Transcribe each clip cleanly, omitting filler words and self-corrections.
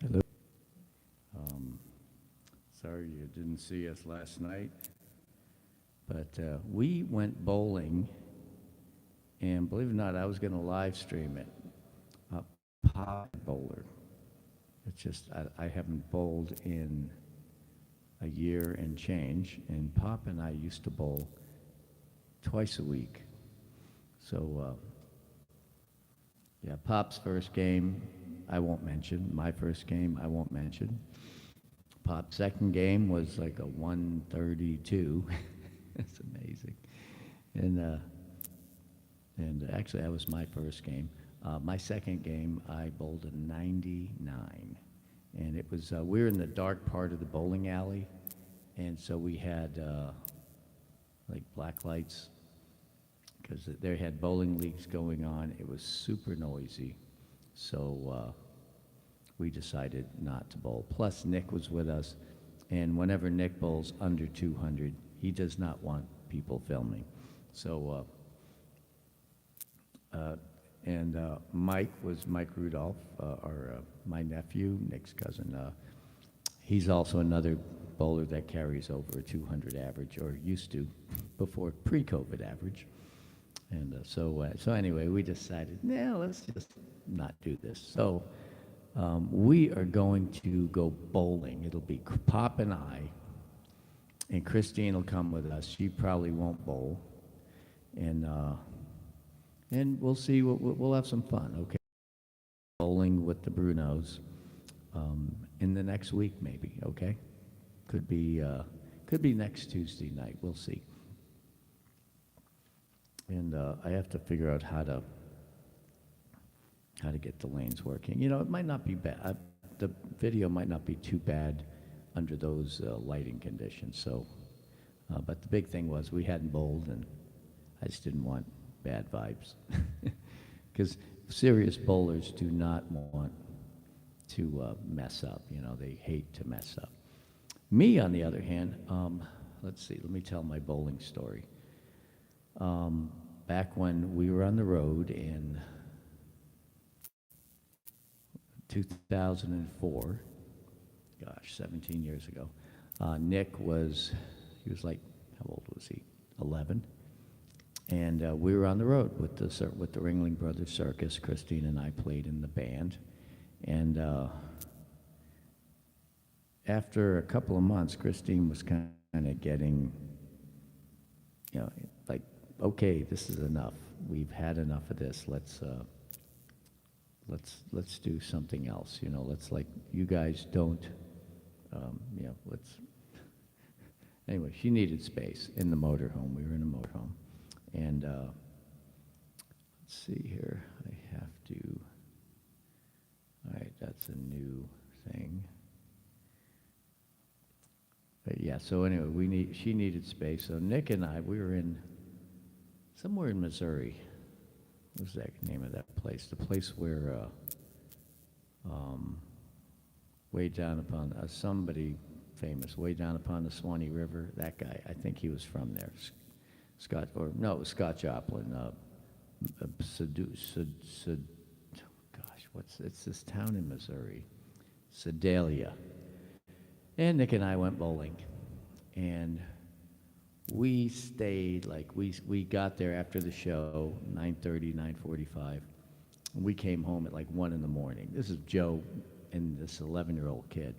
Hello. Sorry you didn't see us last night, but we went bowling, and believe it or not, I was going to live stream it. Pop bowler. It's just, I haven't bowled in a year and change, and Pop and I used to bowl twice a week. So, yeah, Pop's first game, I won't mention. My first game, I won't mention. Pop's second game was like a 132. It's amazing. And actually, that was my first game. My second game, I bowled a 99. And it was, we were in the dark part of the bowling alley. And so we had like black lights, because they had bowling leagues going on. It was super noisy. So we decided not to bowl. Plus, Nick was with us. And whenever Nick bowls under 200, he does not want people filming. So, Mike Rudolph, my nephew, Nick's cousin. He's also another bowler that carries over a 200 average, or used to, before pre-COVID average. And so anyway, we decided, no, let's just not do this. So we are going to go bowling. It'll be Pop and I, and Christine will come with us. She probably won't bowl, and we'll see. We'll have some fun. Okay, bowling with the Brunos in the next week, maybe. Okay, could be next Tuesday night. We'll see. And I have to figure out how to get the lanes working. You know, it might not be bad. The video might not be too bad under those lighting conditions. So, but the big thing was we hadn't bowled, and I just didn't want bad vibes, because serious bowlers do not want to mess up. You know, they hate to mess up. Me, on the other hand, let's see. Let me tell my bowling story. Back when we were on the road in 2004, gosh, 17 years ago, Nick was like, how old was he? 11. And we were on the road with the Ringling Brothers Circus. Christine and I played in the band. And after a couple of months, Christine was kind of getting, you know, like, okay, this is enough. We've had enough of this. Let's do something else. You know, let's, like, you guys don't, you know, let's. Anyway, she needed space in the motorhome. We were in a motorhome. And let's see here. I have to. All right, that's a new thing. But yeah. So anyway, she needed space. So Nick and I, we were in somewhere in Missouri. What was that name of that place? The place where way down upon somebody famous, way down upon the Swanee River. That guy, I think he was from there. Scott, or no, it was Scott Joplin. Gosh, it's this town in Missouri, Sedalia. And Nick and I went bowling, and we stayed, like, we got there after the show, 9:30, 9:45. And we came home at like 1 in the morning. This is Joe and this 11-year-old kid.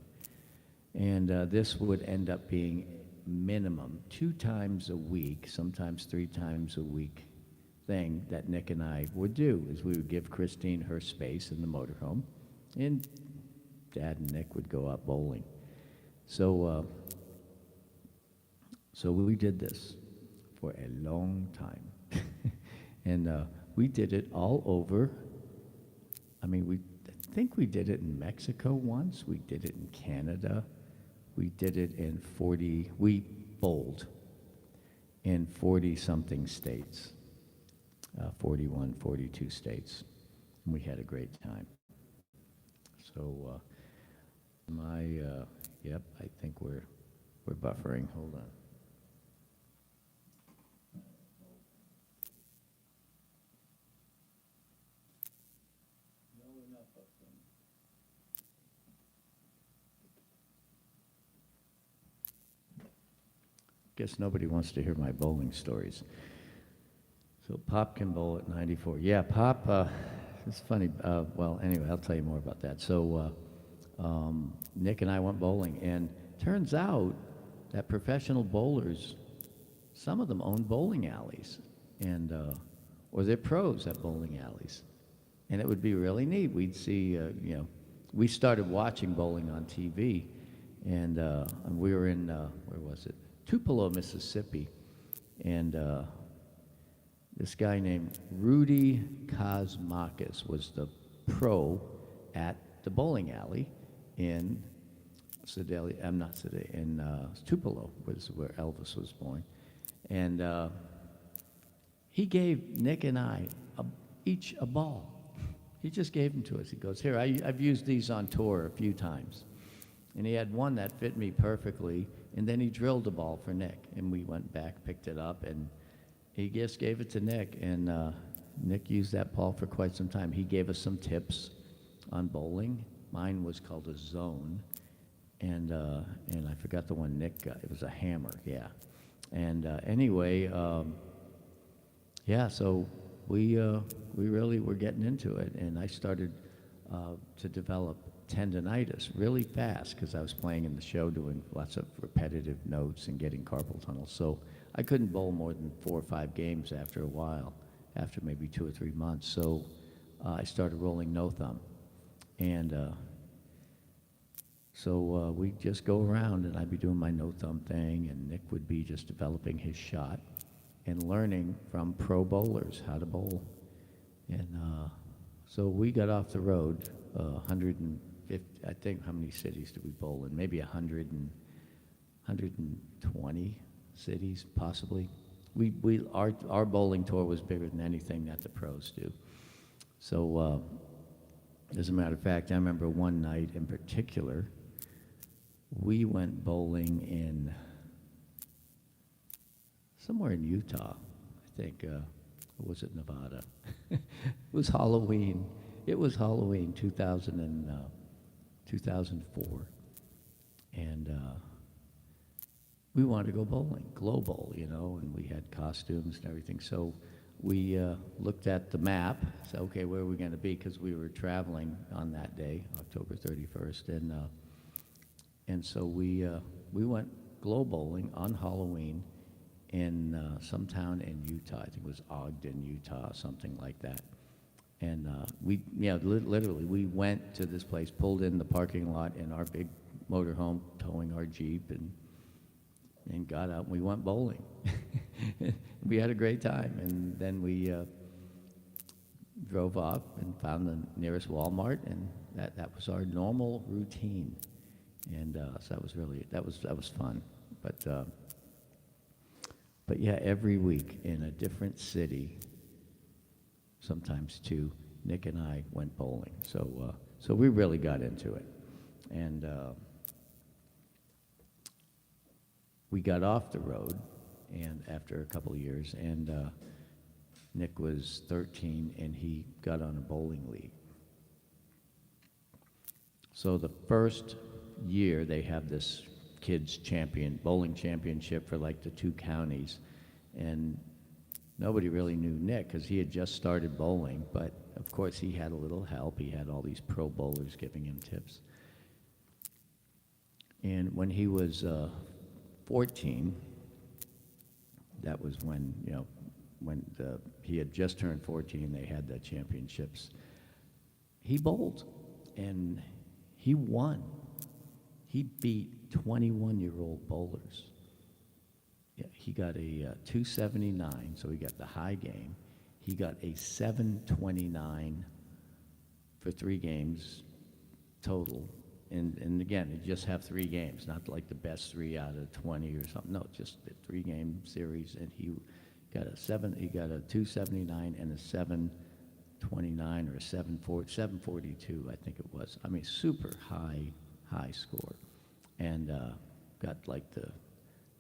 And this would end up being minimum 2 times a week, sometimes 3 times a week thing that Nick and I would do, is we would give Christine her space in the motorhome, and Dad and Nick would go out bowling. So we did this for a long time. And we did it all over. I mean, I think we did it in Mexico once. We did it in Canada. We did it in we bowled in 40-something states, 41, 42 states. And we had a great time. So yep, I think we're buffering. Hold on. Guess nobody wants to hear my bowling stories. So Pop can bowl at 94. Yeah, Pop, it's funny. Well, anyway, I'll tell you more about that. So Nick and I went bowling, and turns out that professional bowlers, some of them own bowling alleys, and or they're pros at bowling alleys. And it would be really neat. We'd see, we started watching bowling on TV, and we were in, where was it? Tupelo, Mississippi, and this guy named Rudy Kosmakis was the pro at the bowling alley in Sedalia. I'm not Sedalia, in Tupelo was where Elvis was born, and he gave Nick and I each a ball. He just gave them to us. He goes, "Here, I've used these on tour a few times," and he had one that fit me perfectly. And then he drilled the ball for Nick, and we went back, picked it up, and he just gave it to Nick, and Nick used that ball for quite some time. He gave us some tips on bowling. Mine was called a zone, and I forgot the one Nick got. It was a hammer, yeah. And anyway, yeah. So we really were getting into it, and I started to develop tendonitis really fast because I was playing in the show, doing lots of repetitive notes and getting carpal tunnel. So I couldn't bowl more than 4 or 5 games after a while, after maybe 2 or 3 months. So I started rolling no thumb, and so we'd just go around, and I'd be doing my no thumb thing, and Nick would be just developing his shot and learning from pro bowlers how to bowl. And so we got off the road, 150, I think, how many cities did we bowl in? Maybe 120 cities, possibly. Our bowling tour was bigger than anything that the pros do. So, as a matter of fact, I remember one night in particular, we went bowling in somewhere in Utah, I think, or was it Nevada? It was Halloween. It was Halloween 2004, and we wanted to go bowling, global, and we had costumes and everything. So we looked at the map, said, okay, where are we going to be? Because we were traveling on that day, October 31st, and so we went glow bowling on Halloween in some town in Utah. I think it was Ogden, Utah, something like that. And literally, we went to this place, pulled in the parking lot in our big motorhome, towing our Jeep, and got out, and we went bowling. We had a great time, and then we drove off and found the nearest Walmart, and that was our normal routine. And so that was fun. But yeah, every week in a different city, sometimes 2, Nick and I went bowling. So we really got into it. And we got off the road, and after a couple of years, and Nick was 13, and he got on a bowling league. So the first year, they have this kids bowling championship for like the 2 counties, and nobody really knew Nick because he had just started bowling, but of course he had a little help. He had all these pro bowlers giving him tips. And when he was 14, that was when he had just turned 14, they had the championships. He bowled, and he won. He beat 21-year-old bowlers. Yeah, he got a 279, so he got the high game. He got a 729 for 3 games total. And again, you just have 3 games, not like the best 3 out of 20 or something. No, just a 3-game series, and he got a 279 and a 729 or a 742, I think it was. I mean, super high score. And got like the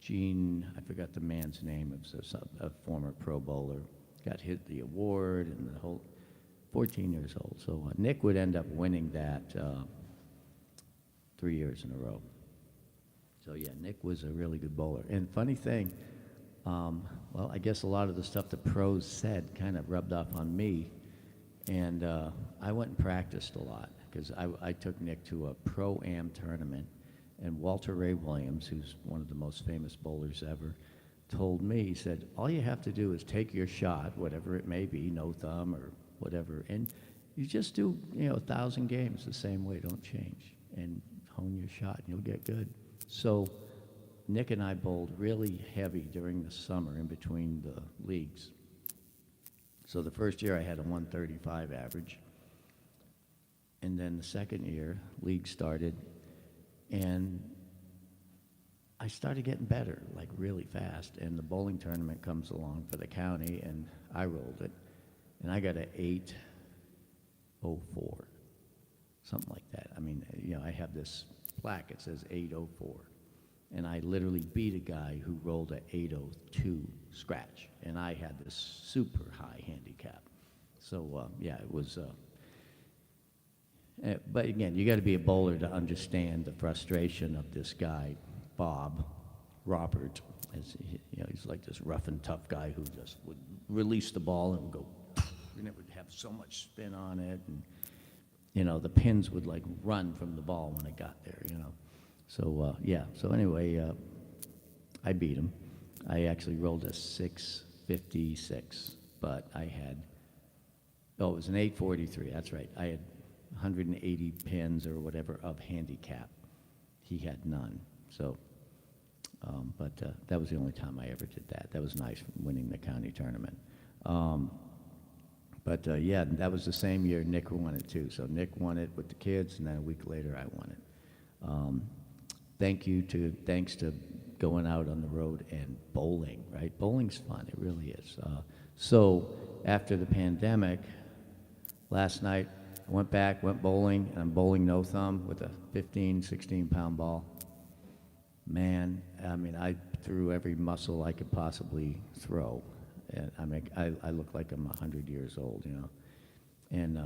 I forgot the man's name, it was a former pro bowler, got hit the award and the whole 14 years old. So Nick would end up winning that 3 years in a row. So yeah, Nick was a really good bowler. And funny thing, well, I guess a lot of the stuff the pros said kind of rubbed off on me. And I went and practiced a lot because I took Nick to a Pro-Am tournament. And Walter Ray Williams, who's one of the most famous bowlers ever, told me, he said, all you have to do is take your shot, whatever it may be, no thumb or whatever, and you just do, 1,000 games the same way, don't change, and hone your shot, and you'll get good. So Nick and I bowled really heavy during the summer in between the leagues. So the first year I had a 135 average, and then the second year, league started, and I started getting better, like really fast, and the bowling tournament comes along for the county, and I rolled it, and I got an 804, something like that. I mean, I have this plaque, it says 804, and I literally beat a guy who rolled an 802 scratch, and I had this super high handicap. So, yeah, it was... but again, you got to be a bowler to understand the frustration of this guy, Bob Robert. He's like this rough and tough guy who just would release the ball and would go, and it would have so much spin on it, and the pins would like run from the ball when it got there. So yeah. So anyway, I beat him. I actually rolled a 656, but I had it was an 843. That's right. I had 180 pins or whatever of handicap. He had none. So, but that was the only time I ever did that. That was nice, winning the county tournament. But yeah, that was the same year Nick won it too. So Nick won it with the kids, and then a week later I won it. Thanks to going out on the road and bowling, right? Bowling's fun, it really is. So after the pandemic, last night, I went bowling, and I'm bowling no thumb with a 15, 16-pound ball. Man, I mean, I threw every muscle I could possibly throw. And I look like I'm 100 years old, And,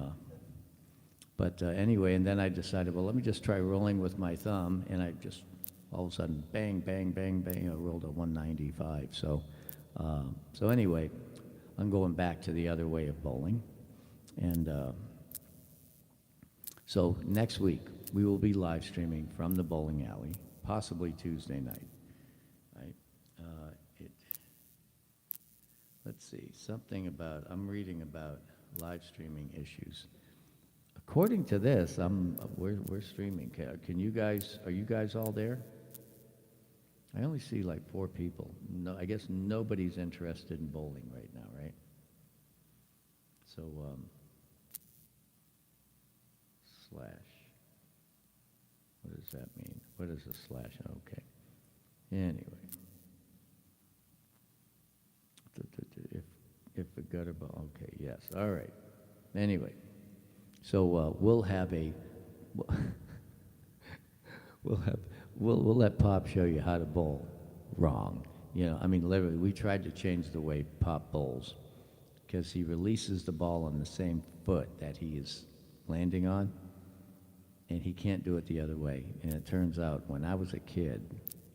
anyway, and then I decided, well, let me just try rolling with my thumb, and I just, all of a sudden, bang, bang, bang, bang, I rolled a 195. So anyway, I'm going back to the other way of bowling. And so next week, we will be live streaming from the bowling alley, possibly Tuesday night, right? Let's see, I'm reading about live streaming issues. According to this, we're streaming. Are you guys all there? I only see like 4 people. No, I guess nobody's interested in bowling right now, right? So, slash. What does that mean? What is a slash? Okay. Anyway. If a gutter ball. Okay, yes. All right. Anyway. So we'll have a we'll let Pop show you how to bowl wrong. I mean, literally, we tried to change the way Pop bowls because he releases the ball on the same foot that he is landing on, and he can't do it the other way. And it turns out, when I was a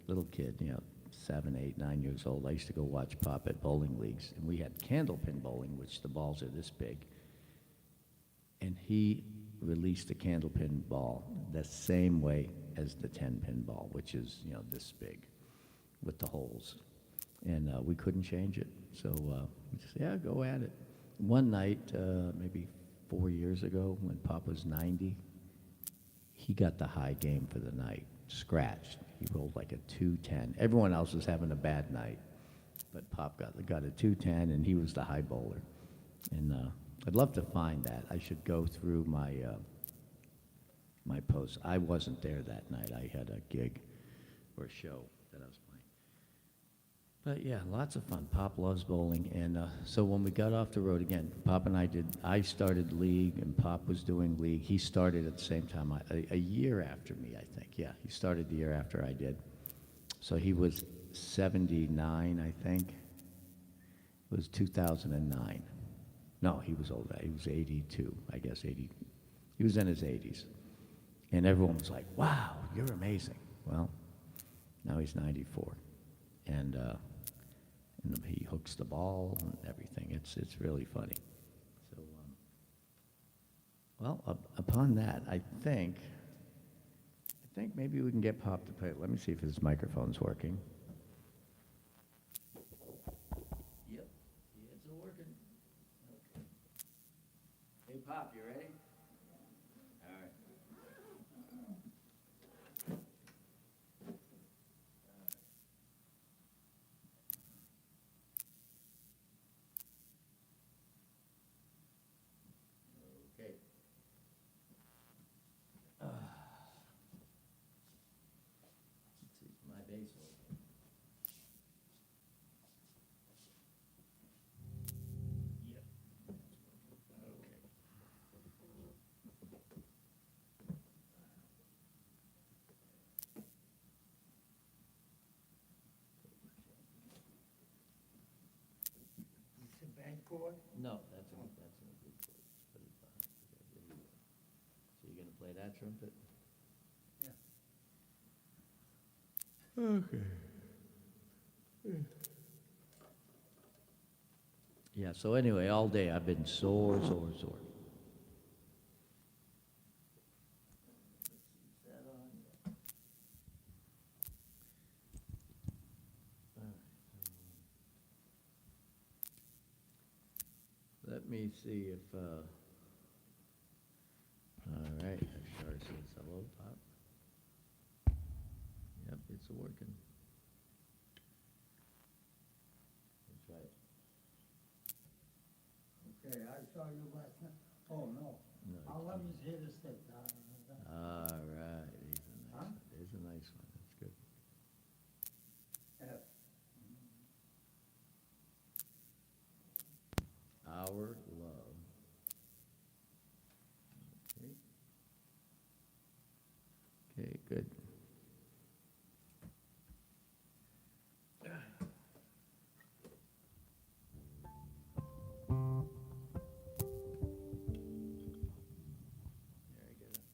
little kid, 7, 8, 9 years old, I used to go watch Pop at bowling leagues, and we had candlepin bowling, which the balls are this big. And he released the candlepin ball the same way as the 10-pin ball, which is, this big with the holes. And we couldn't change it. So we just, yeah, go at it. One night, maybe 4 years ago, when Pop was 90, he got the high game for the night, scratched. He rolled like a 210. Everyone else was having a bad night, but Pop got a 210, and he was the high bowler. And I'd love to find that. I should go through my my posts. I wasn't there that night. I had a gig or a show that I was playing. But yeah, lots of fun. Pop loves bowling. And so when we got off the road again, Pop and I started league, and Pop was doing league. He started at the same time, a year after me, I think. Yeah, he started the year after I did. So he was 79, I think. It was 2009. No, he was older. He was 82, I guess, 80. He was in his 80s. And everyone was like, wow, you're amazing. Well, now he's 94. And he hooks the ball and everything. It's really funny. So, upon that, I think maybe we can get Pop to play. Let me see if his microphone's working. Yep, it's working. Okay. Hey, Pop, you ready? All right. Okay. Let's see, my bass working. Yep. Okay. It's a bad chord. No, that's a good chord. Put it behind. Okay, there you go. So you're gonna play that trumpet? Yeah. Okay. Yeah, so anyway, all day I've been sore. Is that on? Let me see if, all right, Shar says hello, Pop. Yep, it's working. That's right. Okay, I saw you last night. Oh, no. No, I'll let him hit his stick. all right, he's a nice Huh? one. There's a nice one, that's good. F. Our love. Okay. Okay, good. There, I get a tune.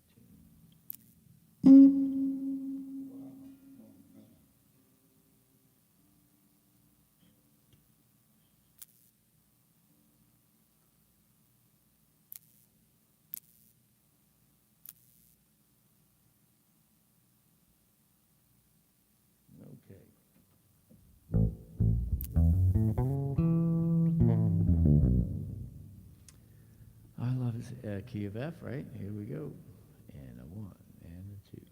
Okay. Our love is key of F, right? Here we go. And a 1 and a 2.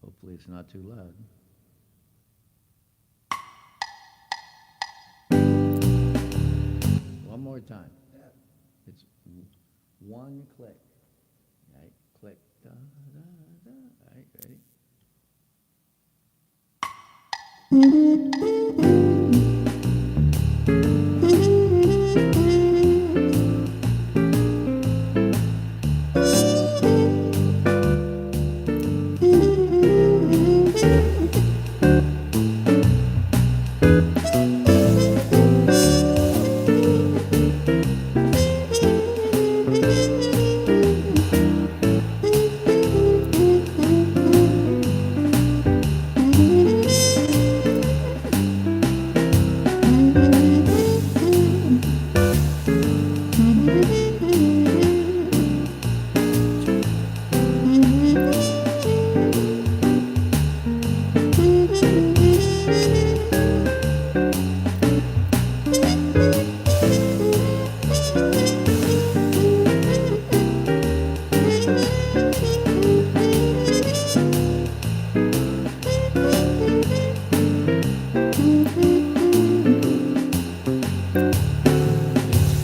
Hopefully it's not too loud. One more time. It's one click. Right? Click. Da, da, da. All right, ready?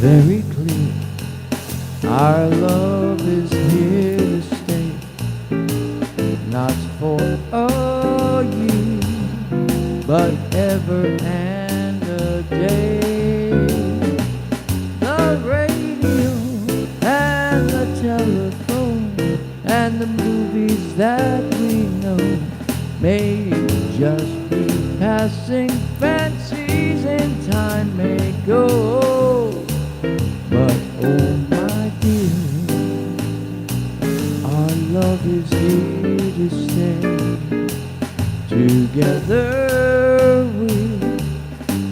Very clear, our love is here to stay, not for a year, but ever and a day. The radio and the telephone and the movies that we know may just be passing fancies, and time may go. love is here to stay. Together we're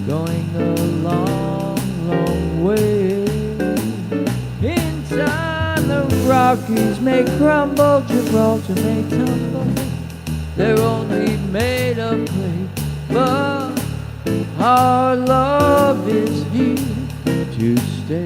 going a long, long way. In time the Rockies may crumble, Gibraltar may tumble. They're only made of clay, but our love is here to stay.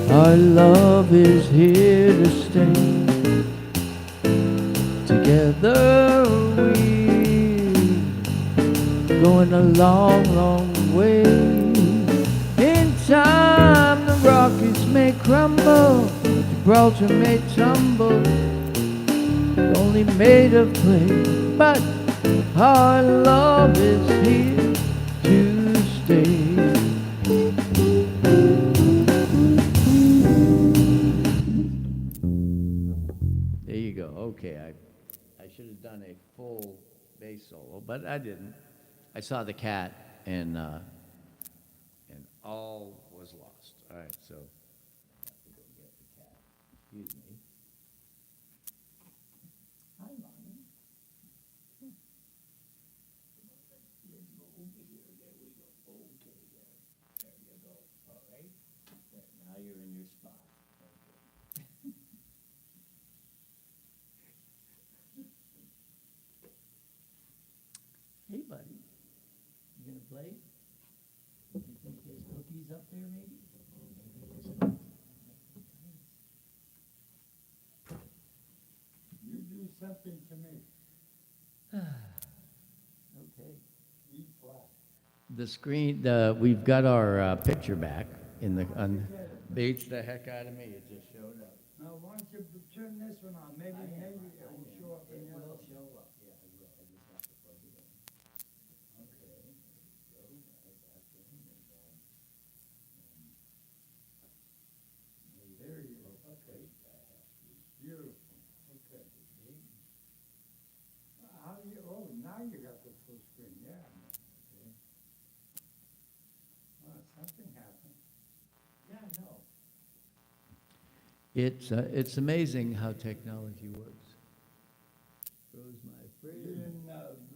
Our love is here to stay. Together we're going a long, long way. In time the Rockies may crumble, Gibraltar may tumble. Only made of clay, but our love is here to stay. There you go. Okay, I should have done a full bass solo, but I didn't. I saw the cat, and all was lost. All right, so I have to go get the cat. Excuse me. Hi, Mommy. There you go. All right. There, now you're in your spot. Okay. Hey, buddy. You gonna play? You think there's cookies up there, maybe? You do something to me. Okay. E flat. The screen, we've got our picture back in the, beats the heck out of me. It just showed up. Now, why don't you turn this one on? Maybe it will show up in It the other will one. show up, yeah, it will. I just have to plug it in. Okay, there we go. Right back in, There you go. Okay. Beautiful. Okay. How do you, oh, now you got the full screen, yeah. Okay. Oh, something happened. Yeah, I know. It's amazing how technology works. Froze my You fridge. didn't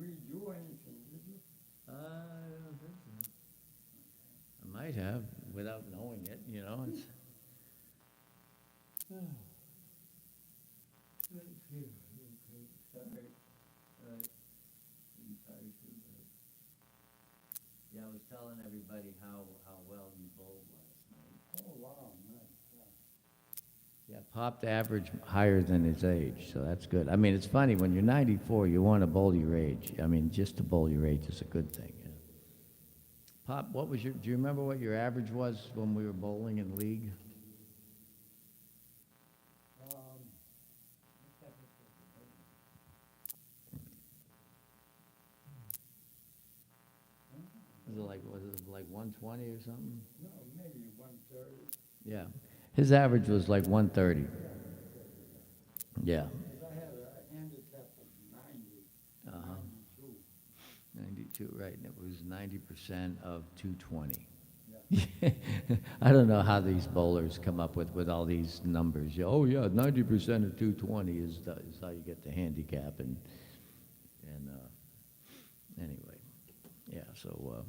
redo anything, did you? I don't think so. I might have, without knowing it, you know, it's. Sorry. Yeah, I was telling everybody how well you bowled last night. Oh, wow, nice. Yeah, Pop average higher than his age, so that's good. I mean, it's funny, when you're 94, you want to bowl your age. I mean, just to bowl your age is a good thing. You know? Pop, what was do you remember what your average was when we were bowling in league? was it like 120 or something? No, maybe 130. Yeah. His average was like 130. Yeah. Because I had a handicap of 90, Uh-huh. 92. 92, right, and it was 90% of 220. Yeah. I don't know how these bowlers come up with all these numbers. Yeah, oh yeah, 90% of 220 is how you get the handicap, and anyway, yeah. So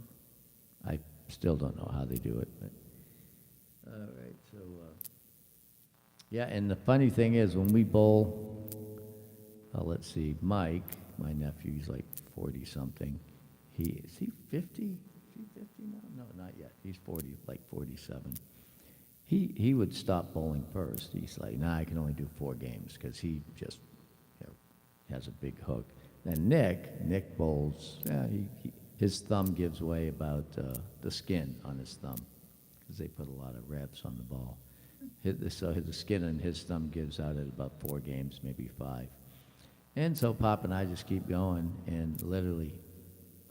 I still don't know how they do it, but all right. So yeah, and the funny thing is when we bowl, let's see, Mike, my nephew, he's like 40 something. Is he 50? Is he 50 now? No, not yet. He's 40, like 47. He would stop bowling first. He's like, nah, I can only do 4 games because he just has a big hook. Then Nick bowls. Yeah, his thumb gives way about the skin on his thumb because they put a lot of revs on the ball. So the skin on his thumb gives out at about 4 games, maybe 5. And so Pop and I just keep going, and literally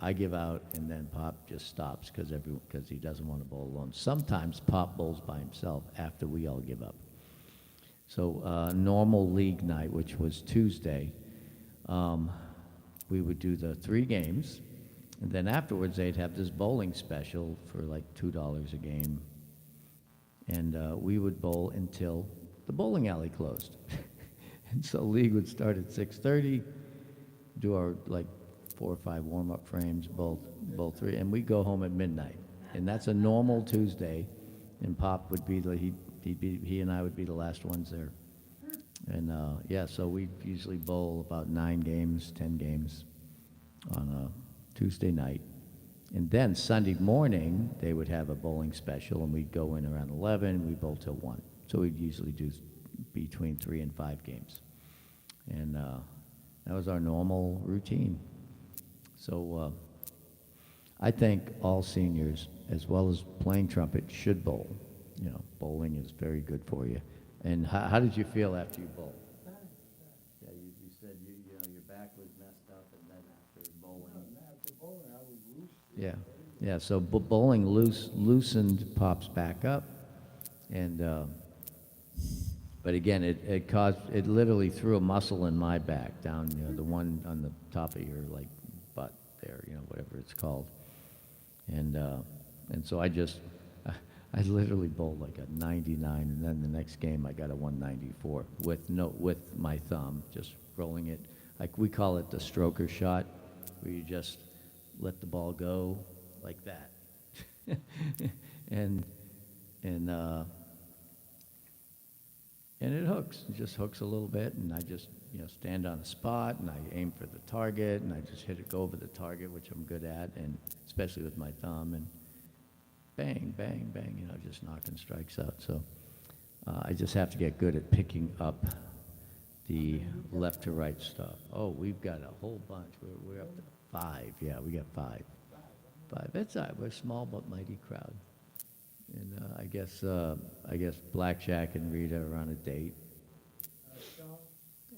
I give out, and then Pop just stops because he doesn't want to bowl alone. Sometimes Pop bowls by himself after we all give up. So normal league night, which was Tuesday, we would do the 3 games, and then afterwards they'd have this bowling special for like $2 a game, and we would bowl until the bowling alley closed. And so league would start at 6:30, do our like 4 or 5 warm-up frames, bowl 3, and we go home at midnight. And that's a normal Tuesday, and Pop would be he and I would be the last ones there. And yeah, so we usually bowl about 9 games, 10 games on a Tuesday night. And then Sunday morning, they would have a bowling special, and we'd go in around 11, and we'd bowl till 1. So we'd usually do between 3 and 5 games. And that was our normal routine. So I think all seniors, as well as playing trumpet, should bowl. You know, bowling is very good for you. And how did you feel after you bowled? Yeah, you said you know your back was messed up, and then after bowling. After bowling, I was loose. Yeah. So bowling loosened Pop's back up, and but again, it literally threw a muscle in my back down, the one on the top of your like butt there, whatever it's called, and so I literally bowled like a 99, and then the next game I got a 194 with my thumb, just rolling it, like we call it the stroker shot, where you just let the ball go like that, and it hooks. It just hooks a little bit, and I just stand on a spot, and I aim for the target, and I just go over the target, which I'm good at, and especially with my thumb, and bang, bang, bang, just knocking strikes out. So I just have to get good at picking up the left to right stuff. Oh, we've got a whole bunch. We're up to 5. Yeah, we got 5. 5. It's all right. We're a small but mighty crowd. And I guess Blackjack and Rita are on a date.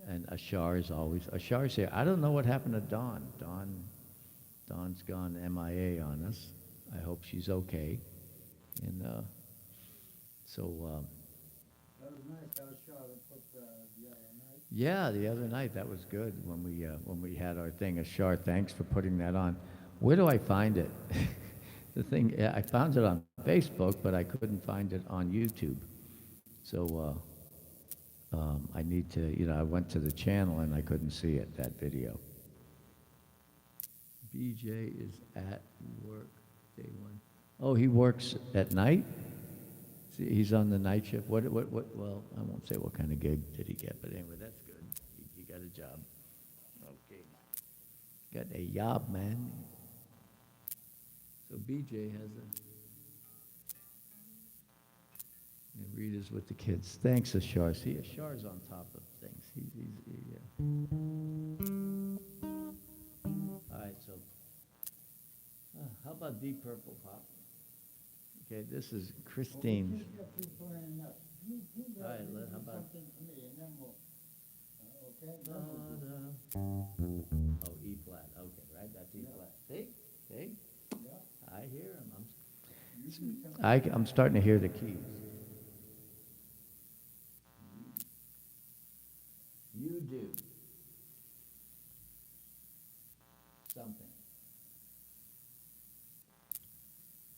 And Ashar is always. Ashar's here. I don't know what happened to Dawn. Dawn's gone MIA on us. I hope she's okay. And so. That was nice. That was shot and put the other night. Yeah, the other night that was good when we had our thing. Ashar, thanks for putting that on. Where do I find it? The thing, I found it on Facebook, but I couldn't find it on YouTube. So I need to, I went to the channel and I couldn't see it, that video. BJ is at work, day 1. Oh, he works at night? See, he's on the night shift. Well, I won't say what kind of gig did he get, but anyway, that's good. He got a job. Okay. Got a job, man. So BJ has and Rita's with the kids. Thanks, Ashar. See, Ashar's on top of things. All right, so how about Deep Purple, Pop? Okay, this is Christine's. Just get people lining up. You All right, how about something to me, and then we'll, okay? Oh, E flat. Okay, right? That's E flat. See? Yeah. I hear him. I'm starting to hear the keys. You do something.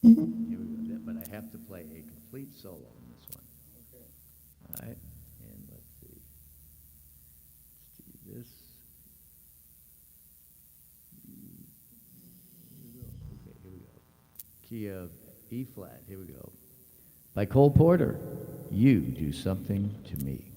Here we go. But I have to play a complete solo in this one. Okay. All right, and let's see. Let's do this. Okay, here we go. Key of E flat. Here we go. By Cole Porter, You Do Something to Me.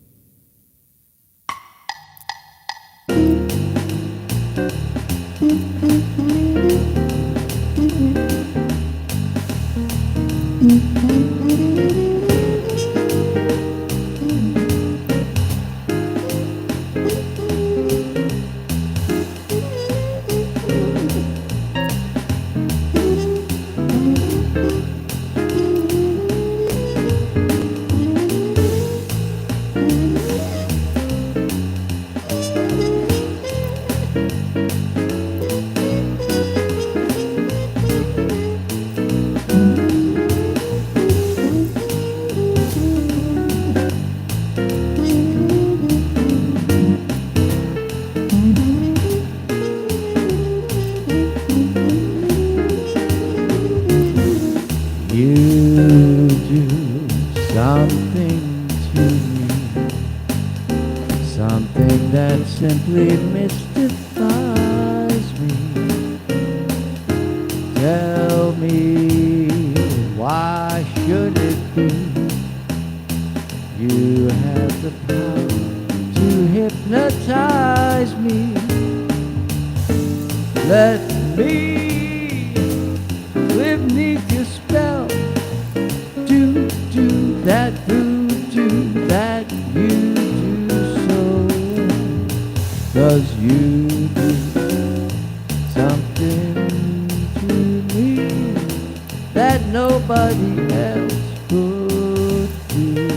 You do something to me, something that simply mystifies me. Tell me, why should it be? You have the power to hypnotize me. Let me live neath your spell. Do that voodoo that you do so well. 'Cause you do something to me that nobody else could do.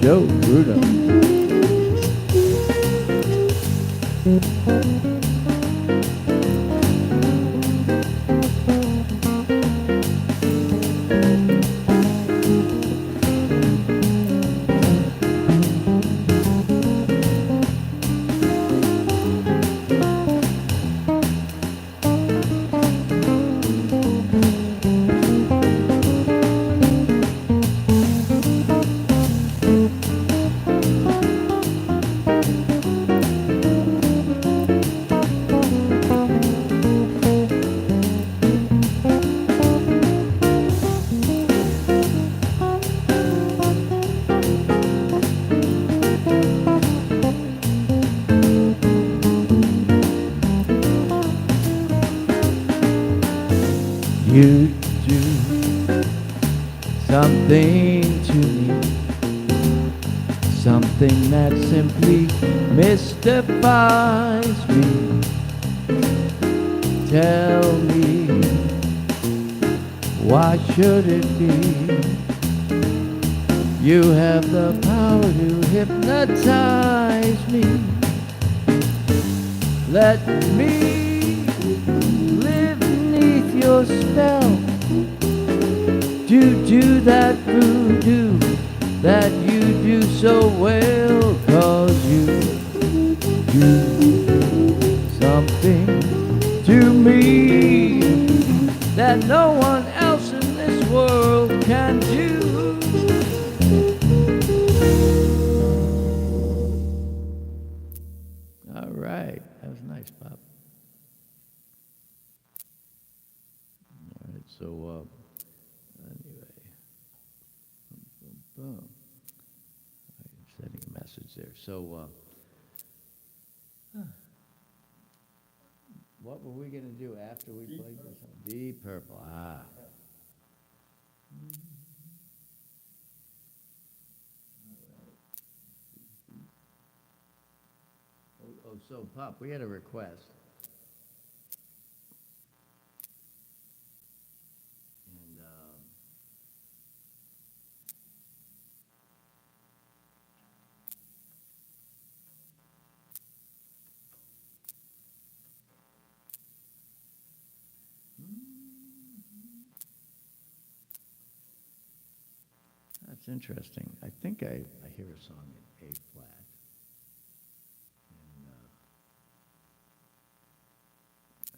Joe Bruno. You do something to me, something that simply mystifies me. Tell me, why should it be? You have the power to hypnotize me. Let me live beneath your spell, to do that voodoo that you do so well. 'Cause you do something to me that no one else in this world can do. All right, that was nice, Bob. So, anyway. Boom. I'm sending a message there. So, what were we going to do after we played this song? Deep Purple. Ah. Oh, so, Pop, we had a request. And, that's interesting. I think I hear a song in A flat.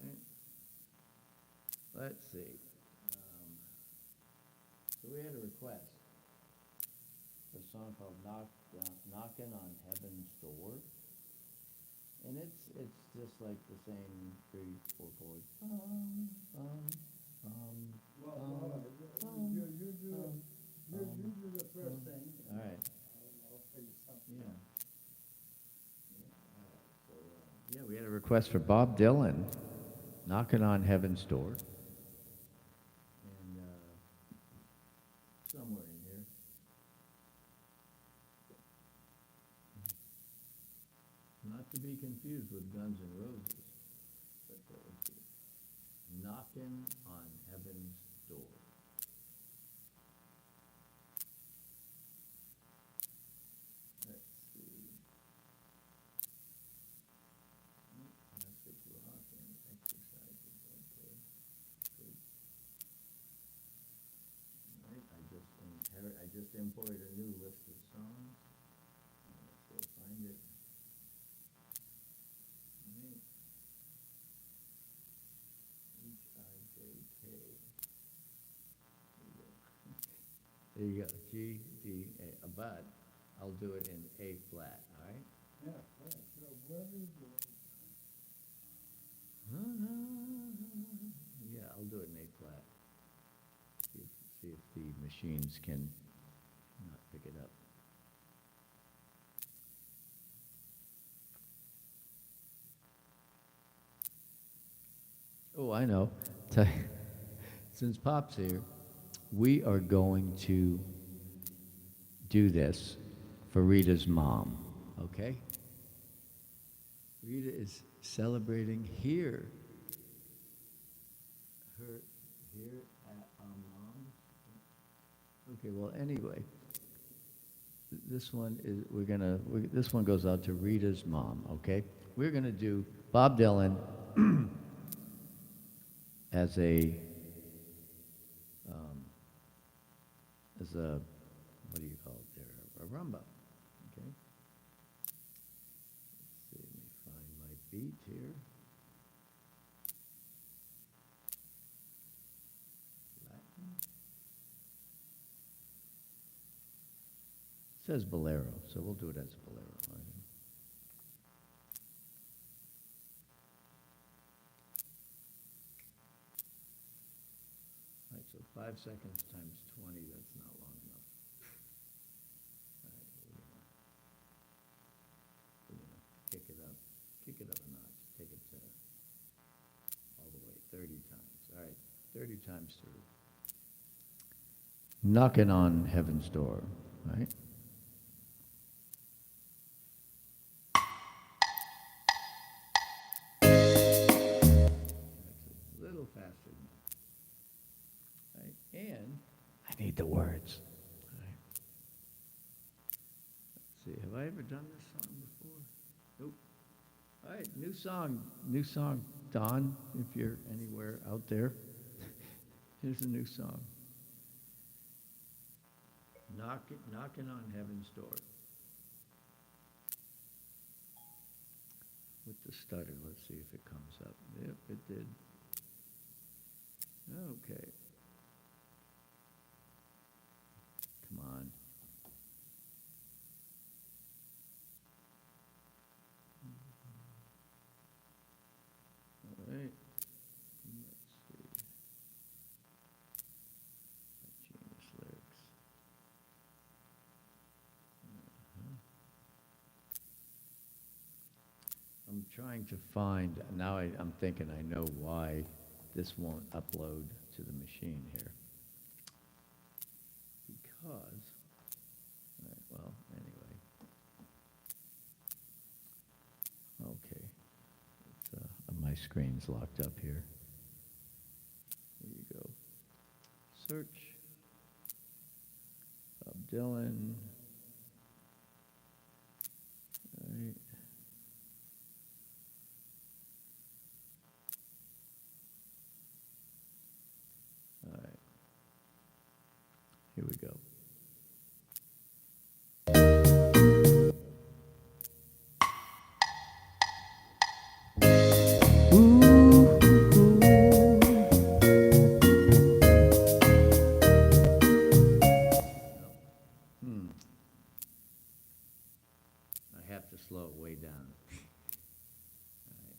And, right. Let's see. So we had a request for a song called "Knocking on Heaven's Door," and it's just like the same 3-4 chords. Well, you do the first thing. All right. I'll tell you something. Yeah. All right. So yeah, we had a request for Bob Dylan, "Knocking on Heaven's Door," and somewhere in here. Not to be confused with Guns N' Roses, but let's see. "Knocking on Heaven's Door." Let's see. Classic rock and exercises. Okay. Good. All right. I just imported a new list of songs. Let's go find it. All right. H-I-J-K. There you go. G, D, A. But I'll do it in A flat, all right? Yeah, right. So what is it? Yeah, I'll do it in A flat. See if the machines can not pick it up. Oh, I know. Since Pop's here, we are going to do this for Rita's mom, okay? Rita is celebrating here at our mom's. Okay, well, anyway, this one is, this one goes out to Rita's mom, okay? We're gonna do Bob Dylan as a, what do you call it there? A rumba, okay? Let's see, let me find my beat here. Latin. It says bolero, so we'll do it as a bolero, right? All right, so 5 seconds times 20, that's not long enough. All right, we're gonna kick it up a notch, take it to all the way, 30 times. All right, 30 times through. Knocking on Heaven's Door, right? That's a little faster than that. Right? And I need the words. All right. Let's see, have I ever done this song before? Nope. All right, new song, Don, if you're anywhere out there. Here's a new song. Knocking on Heaven's Door. With the stutter, let's see if it comes up. Yep, it did. Okay. Come on. All right. Let's see. I'm trying to find, now I'm thinking I know why this won't upload to the machine here. Because, all right, well, anyway. Okay. My screen's locked up here. There you go. Search. Bob Dylan. All right. All right. Here we go. I have to slow it way down. All right.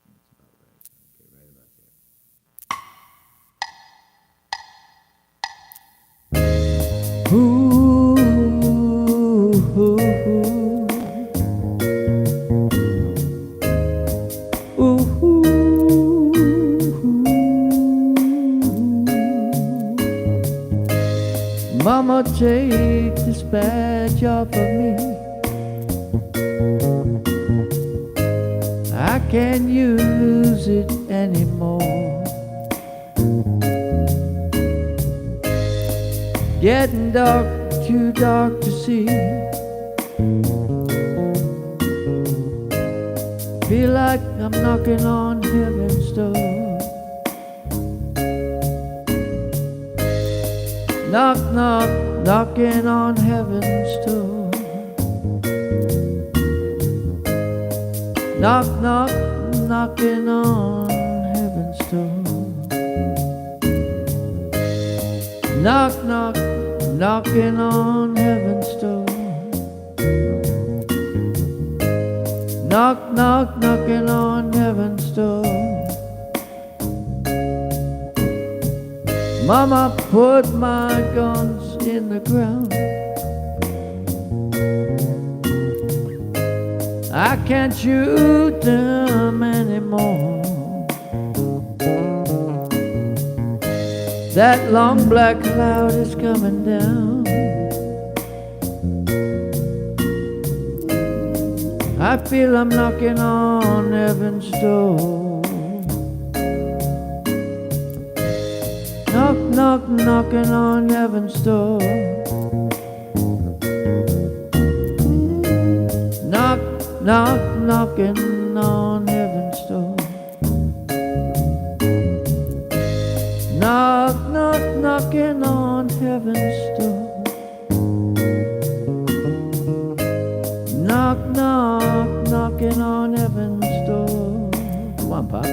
That's about right. Okay, right about there. Ooh, ooh, ooh, ooh. Mama, take this badge off of me. I can't use it anymore. Getting dark, too dark to see. Feel like I'm knocking on heaven's door. Knock, knock, knocking on heaven's door. Knock, knock, knocking on heaven's door. Knock, knock, knocking on heaven's door. Knock, knock, knocking on heaven's door. Mama, put my guns in the ground. I can't shoot them anymore. That long black cloud is coming down. I feel I'm knocking on heaven's door. Knock, knock, knocking on heaven's door. Knock, knock, knocking on heaven's door. Knock, knock, knocking on heaven's door. Knock, knock, knocking on heaven's door. Come on, Pop.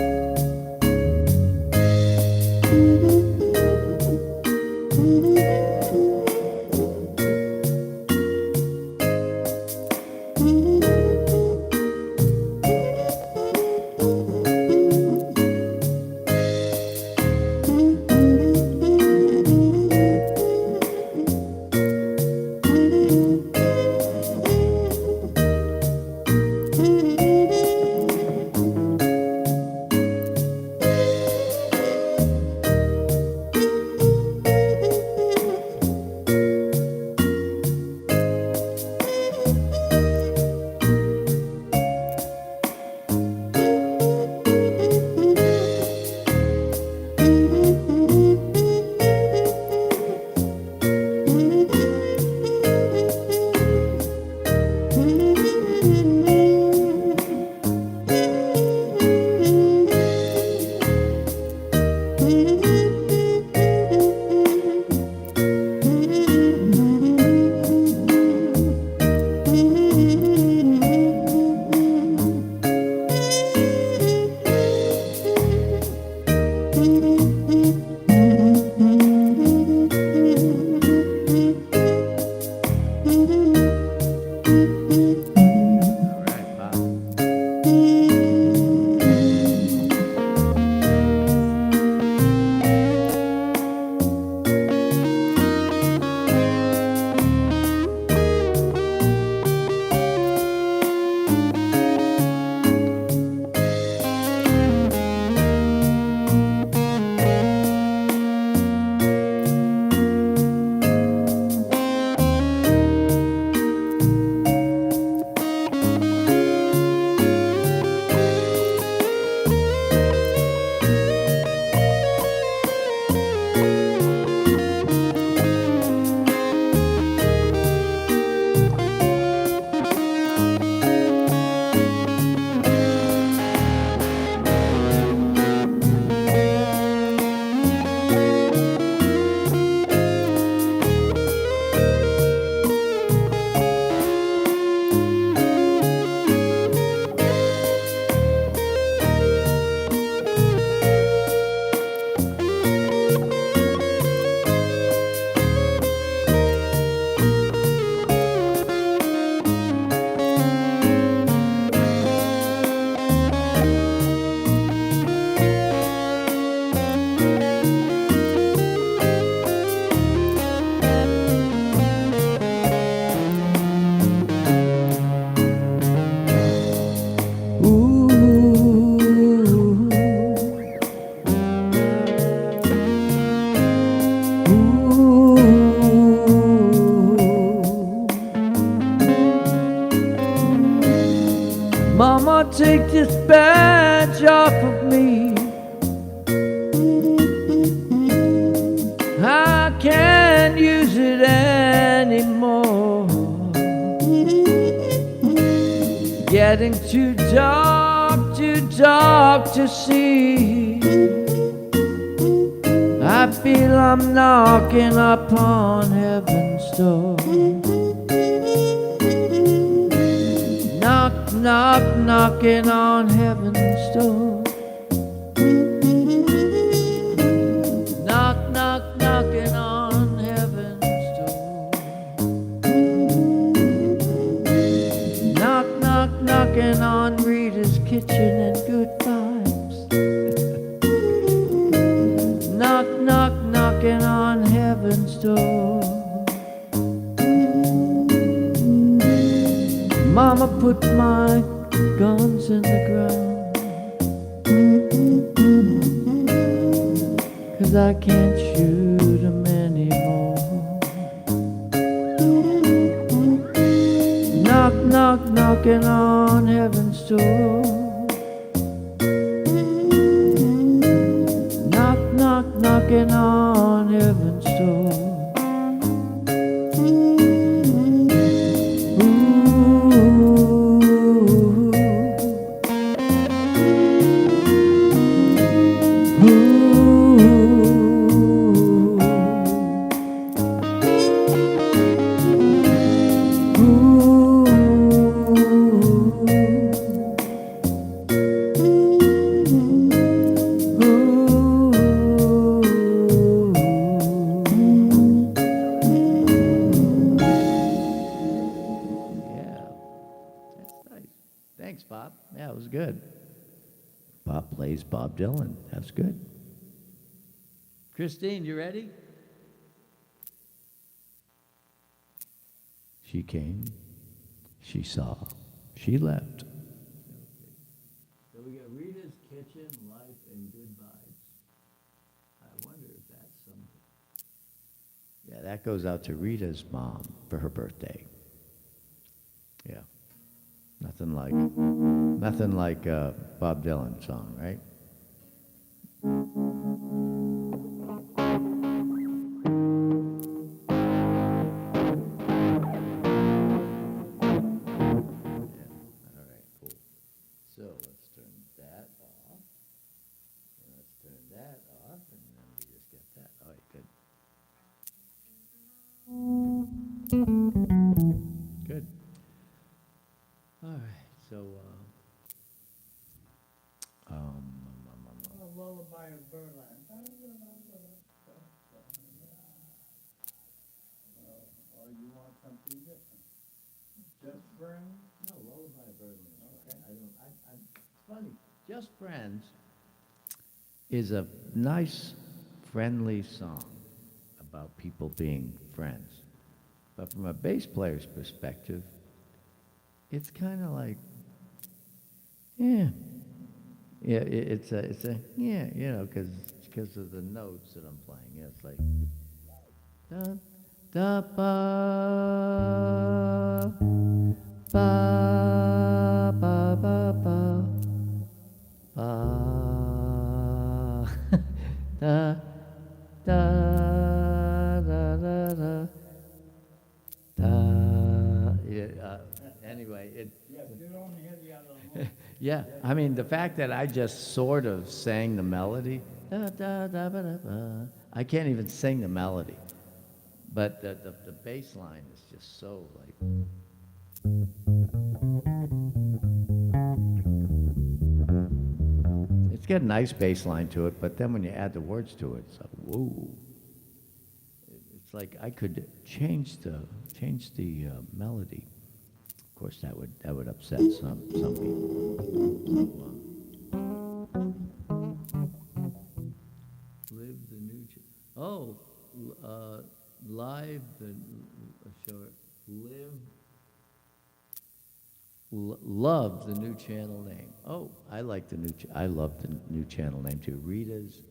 this badge off of me. I can't use it anymore. Getting too dark to see. I feel I'm knocking upon heaven's door. Knock, knock, knocking on heaven's door. Knock, knock, knocking on heaven's door. Knock, knock, knocking on Rita's kitchen and good vibes. Knock, knock, knocking on heaven's door. Mama put my guns in the ground, 'cause I can't shoot 'em anymore. Knock, knock, knocking on heaven's door. Knock, knock, knocking on heaven's door. Thanks, Bob. Yeah, it was good. Bob plays Bob Dylan. That's good. Christine, you ready? She came, she saw, she left. So we got Rita's Kitchen, Life, and Good Vibes. I wonder if that's something. Yeah, that goes out to Rita's mom for her birthday. Yeah. Nothing like Bob Dylan song, right? Yeah. All right, cool. So let's turn that off, and let's turn that off, and then we just get that. All right, good. Good. All right, so, Lullaby of Birdland. Or you want something different? Just Friends? no, Lullaby of Birdland. Okay. It's funny, Just Friends is a nice, friendly song about people being friends. But from a bass player's perspective, it's kind of like, yeah, it's a yeah, you know, because of the notes that I'm playing. Yeah, it's like da da ba ba ba ba ba ba da da da da da da. Yeah, anyway, it. Yes, you don't hear the other one. Yeah, I mean, the fact that I just sort of sang the melody, da, da, da, ba, da, ba, I can't even sing the melody. But the bass line is just so like... It's got a nice bass line to it, but then when you add the words to it, it's like, whoa. It's like I could change the melody. Of course, that would upset some people. Live the new. Live the short. Love the new channel name. Oh, I like the new. I love the new channel name too. Rita's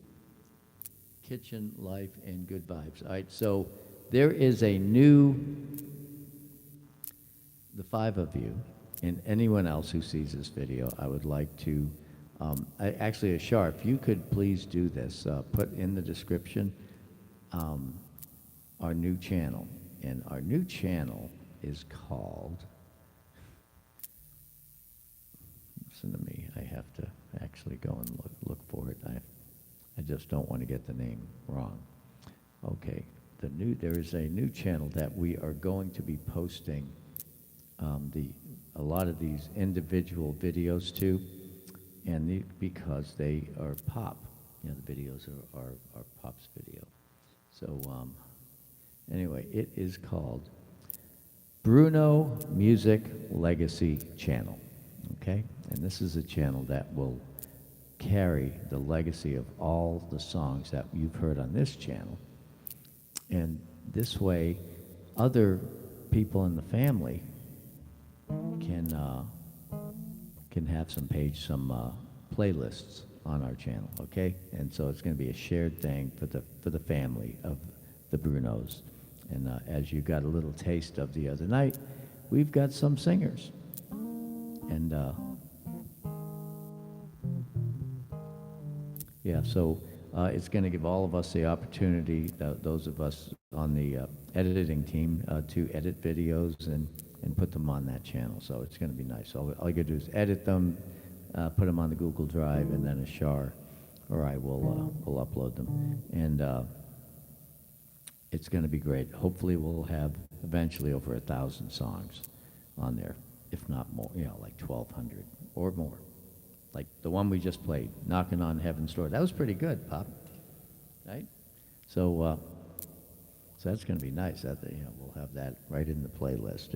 Kitchen, Life, and Good Vibes. All right, so there is a new. The five of you and anyone else who sees this video, I would like to, actually, Ashar, if you could please do this, put in the description our new channel. And our new channel is called, listen to me, I have to actually go and look for it. I just don't want to get the name wrong. Okay, there is a new channel that we are going to be posting a lot of these individual videos to, and because they are pop, you know, the videos are pop's video. So anyway, it is called Bruno Music Legacy Channel, okay? And this is a channel that will carry the legacy of all the songs that you've heard on this channel. And this way, other people in the family can have some playlists on our channel, okay? And so it's going to be a shared thing for the family of the Brunos. And as you got a little taste of the other night, we've got some singers. And yeah, so it's going to give all of us the opportunity, those of us on the editing team, to edit videos and put them on that channel. So it's going to be nice. All you got to do is edit them, put them on the Google Drive, and then Ashar or I will upload them. And it's going to be great. Hopefully we'll have eventually over 1,000 songs on there, if not more, you know, like 1,200 or more. Like the one we just played, Knocking on Heaven's Door. That was pretty good, Pop, right? So so that's going to be nice. That, you know, we'll have that right in the playlist,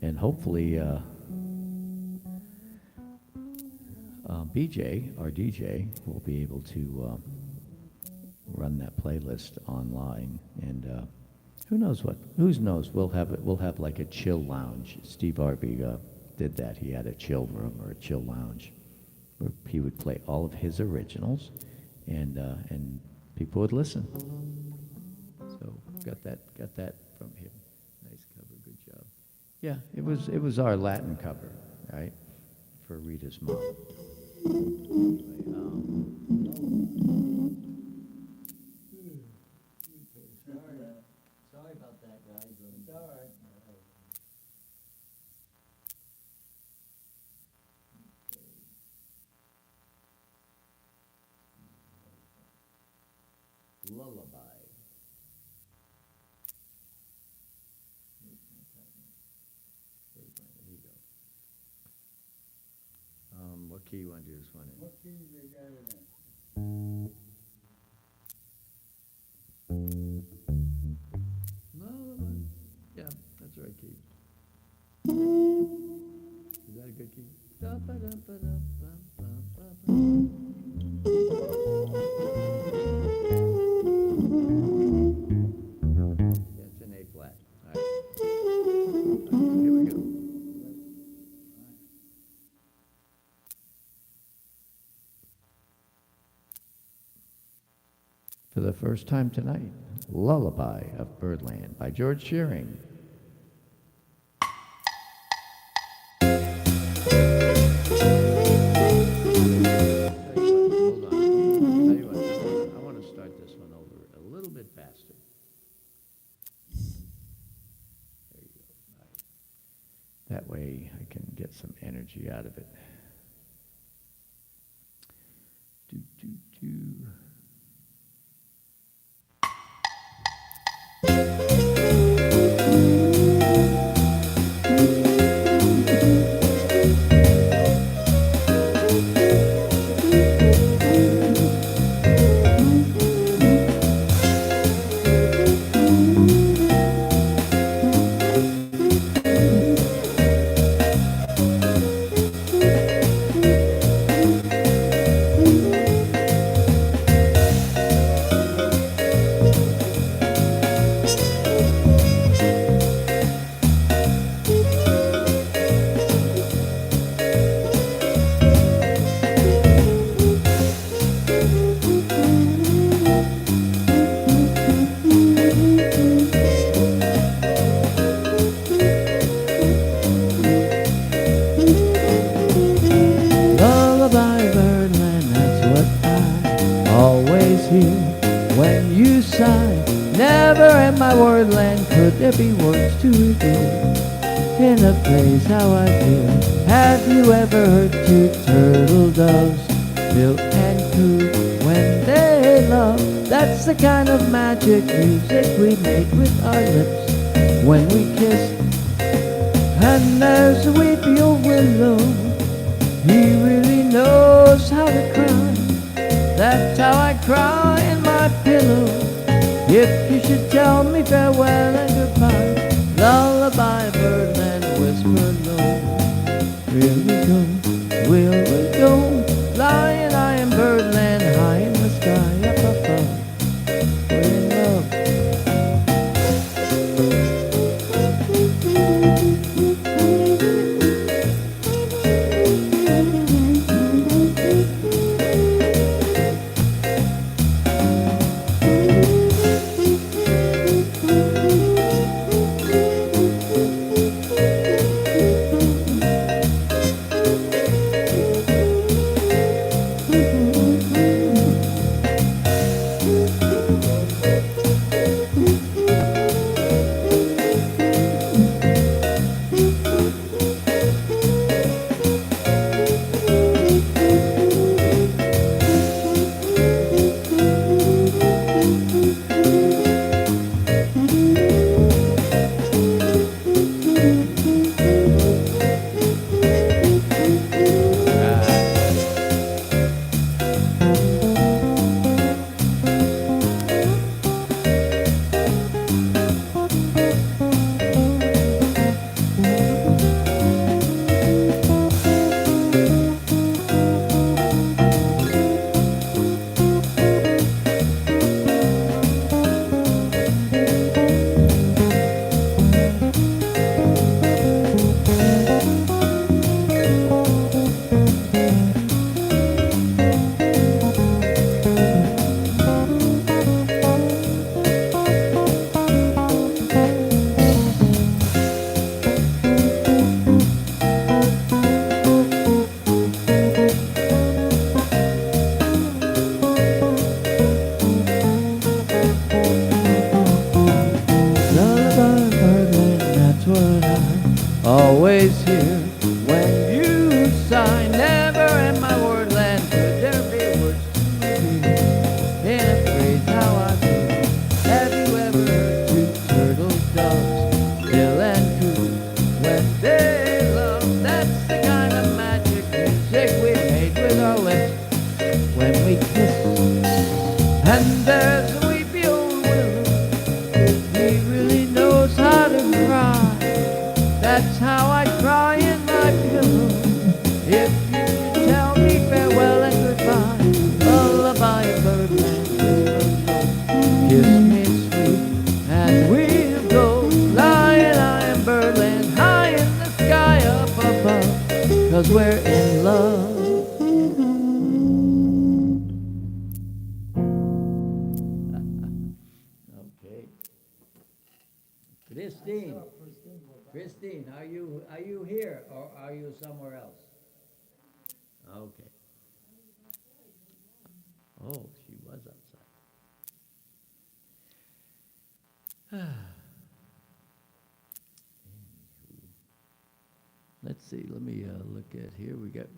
and hopefully BJ, our DJ, will be able to run that playlist online, and who knows? We'll have like a chill lounge. Steve Arby did that. He had a chill room or a chill lounge where he would play all of his originals, and people would listen. So got that from him. Nice cover, good job. Yeah, it was our Latin cover, right, for Rita's mom. Sorry about that, guys. It's all right. Lullaby. There you go. What key you want to do this one in? What key they got it in? Lullaby. Yeah, that's the right key. Is that a good key? Yeah, it's an A flat. All right. Here we go. For the first time tonight, Lullaby of Birdland by George Shearing. That way I can get some energy out of it. Do, do, do. sign. Never in my wordland could there be words to reveal in a phrase how I feel. Have you ever heard two turtle doves bill and coo when they love? That's the kind of magic music we make with our lips when we kiss. And there's a weepy old willow, he really knows how to cry. That's how I cry in my pillow if you should tell me farewell and goodbye. Lullaby, birdland, whisper low. Will we go? Will we go? Lion, I am birdland, high in the sky, up above. We're in love. Always hear when you sigh. Never in my wordland could there be words to reveal in a phrase how I feel. Have you ever heard two turtle doves bill and coo when they love? That's the kind of magic music we made with our lips when we kiss. And there's a weepy old willow, he really knows how to cry. That's how I cry in my pillow if you should tell me farewell and goodbye. Lullaby, birdland, kiss me sweet and we'll go. Lion, I am birdland, high in the sky up above, 'cause we're in love. Okay. Christine, are you here or are you somewhere else? Okay. Oh, she was outside. Let's see, let me look at here. We got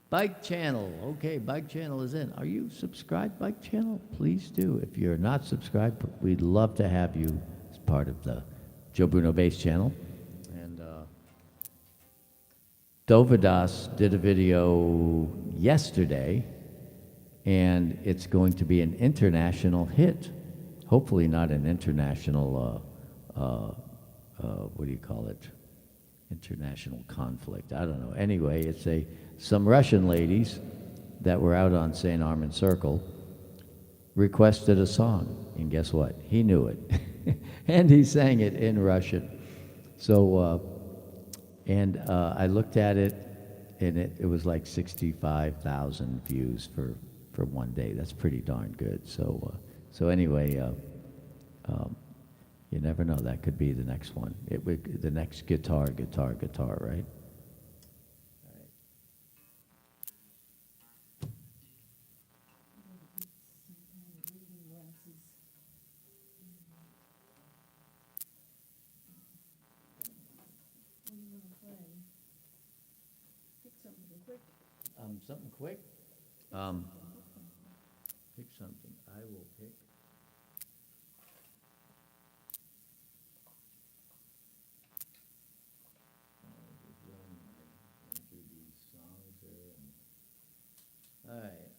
Bike Channel. Okay, Bike Channel is in. Are you subscribed, Bike Channel? Please do. If you're not subscribed, we'd love to have you as part of the Joe Bruno Bass channel. And Dovydas did a video yesterday, and it's going to be an international hit. Hopefully not an international, what do you call it? International conflict. I don't know. Anyway, it's some Russian ladies that were out on St. Armand Circle requested a song, and guess what? He knew it. And he sang it in Russian. So, I looked at it, and it was like 65,000 views for one day. That's pretty darn good. So anyway, you never know. That could be the next one. The next guitar, right? Something quick? Pick something. I will pick. Just going through these songs here. All right.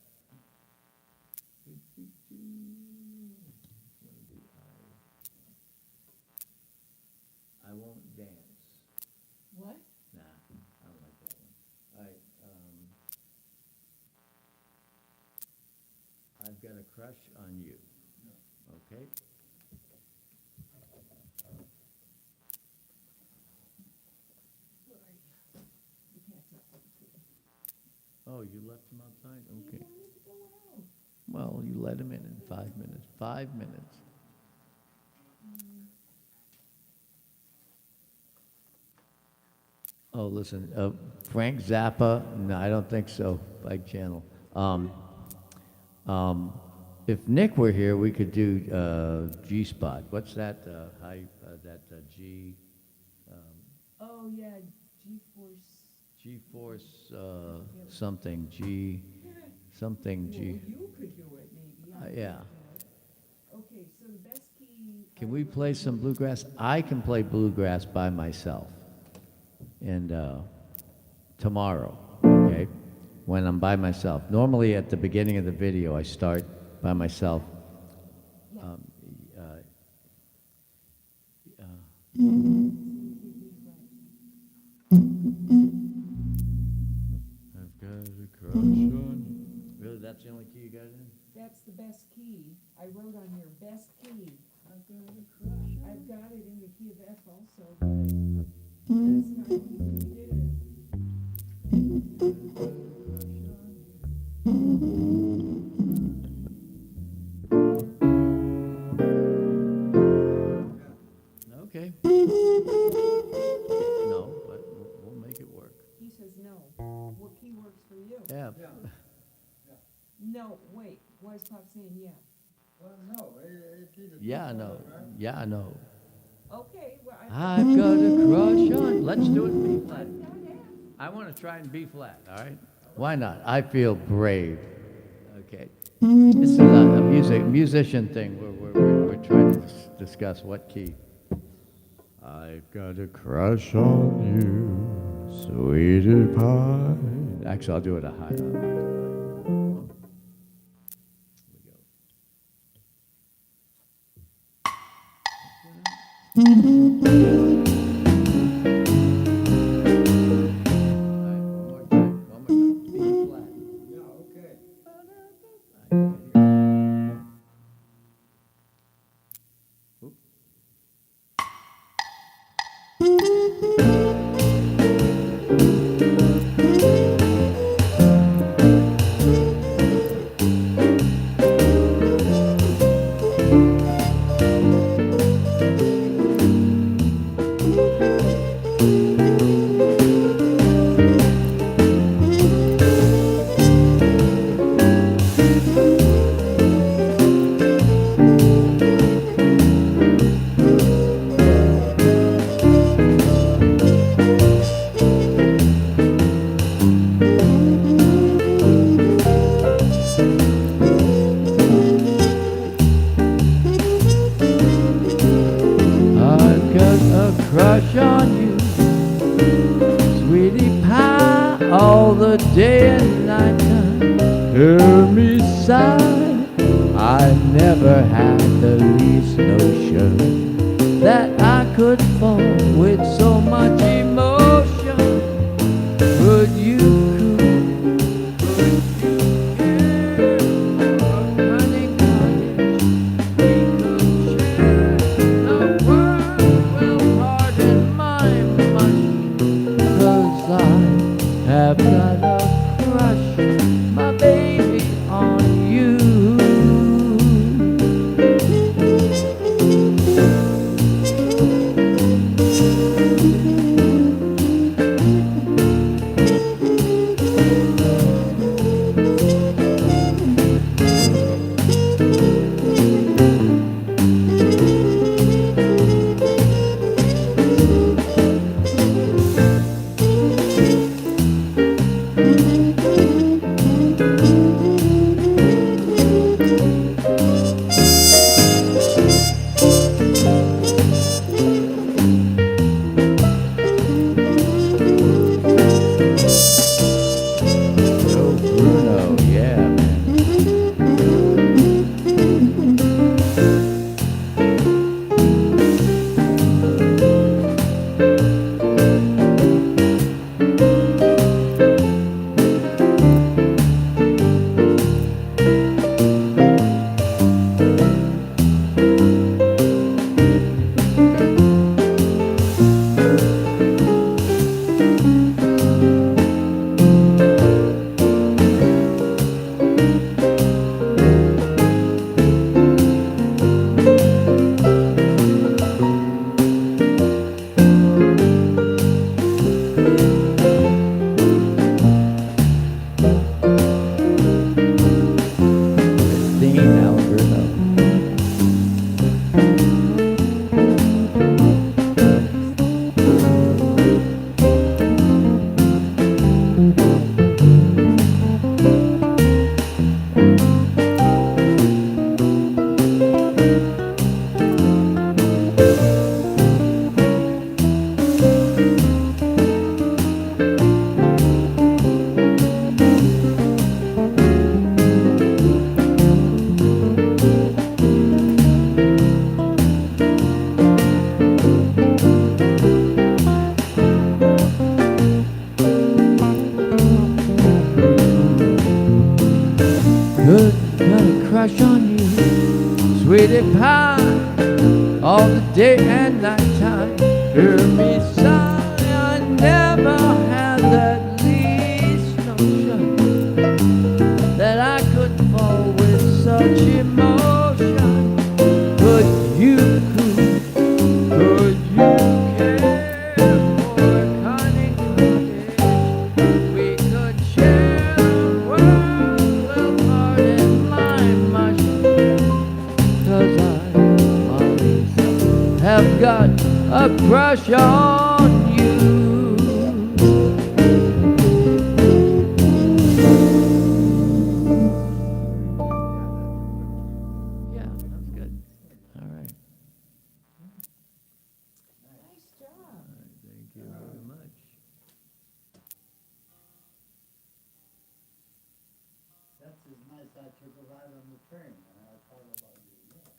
I won't dance. What? Nah, I don't like that one. All right. I've got a crush on you. Okay. Oh, you left him outside? Okay. Well, you let him in 5 minutes. 5 minutes. Oh, listen, Frank Zappa, no, I don't think so, Bike Channel. If Nick were here, we could do G-Spot. What's that, G? Oh, yeah, G-Force. G-Force, something, G, something, Well, G. you could do it, maybe. I Yeah. could do it. Okay, so the best key. Can we play some bluegrass? I can play bluegrass by myself. And tomorrow, okay, when I'm by myself. Normally at the beginning of the video, I start by myself. I've got a crush on you. Really, that's the only key you got in? That's the best key. I wrote on here, best key. I've got a crush on I've got it in the key of F also, but that's not the key we did it. Okay. No, but we'll make it work. He says no. What key works for you? Yeah. Yeah. No, wait, why is Pop saying yeah? Well, no, it's either. Yeah, no. Right? Yeah, no. Okay, well, I've got a crush on. Let's do it in B flat. I've got that. I want to try in B flat, all right? Why not? I feel brave. Okay. This is a musician thing. We're trying to discuss what key. I've got a crush on you, sweetie pie. Actually, I'll do it a high. Here we go. One more time. B flat. Yeah, okay. Oop. I've got a crush on you, sweetie pie, all the day and night time. Hear me sigh, I never had the least notion that I could fall with so much emotion. Could you I've got a crush, my baby, on you. day and night time. Hear me sigh, I never had that least notion that I could fall with such emotion. Could you care for a cunning cottage? We could share the world, we'll pardon my mush. 'Cause I have got a crush on you. Yeah, that's good. All right. Nice job. Thank you very much. That's as nice I took a ride on the train, and I thought about you, yeah.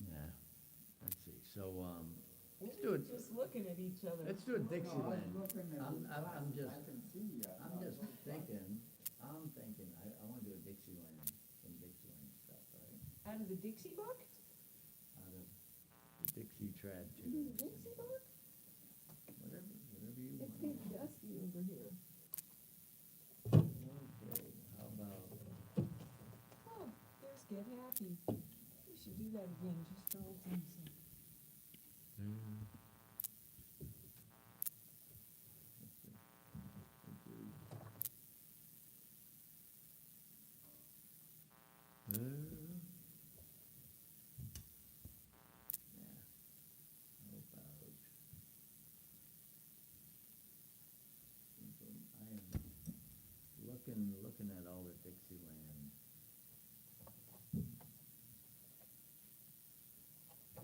Yeah. Let's see. So, let's We're do it. just looking at each other. Let's do a No, I was Dixieland. looking at I'm the just, I can see, I'm just thinking, I wanna do a Dixieland, some Dixieland stuff, right? Out of the Dixie book? Out of the Dixie trad You do the tunes. Dixie book? Whatever you It's want. getting dusty over here. Okay, how about, Oh, there's Get Happy. We should do that again, just for old time's sake. I am looking at all the Dixieland.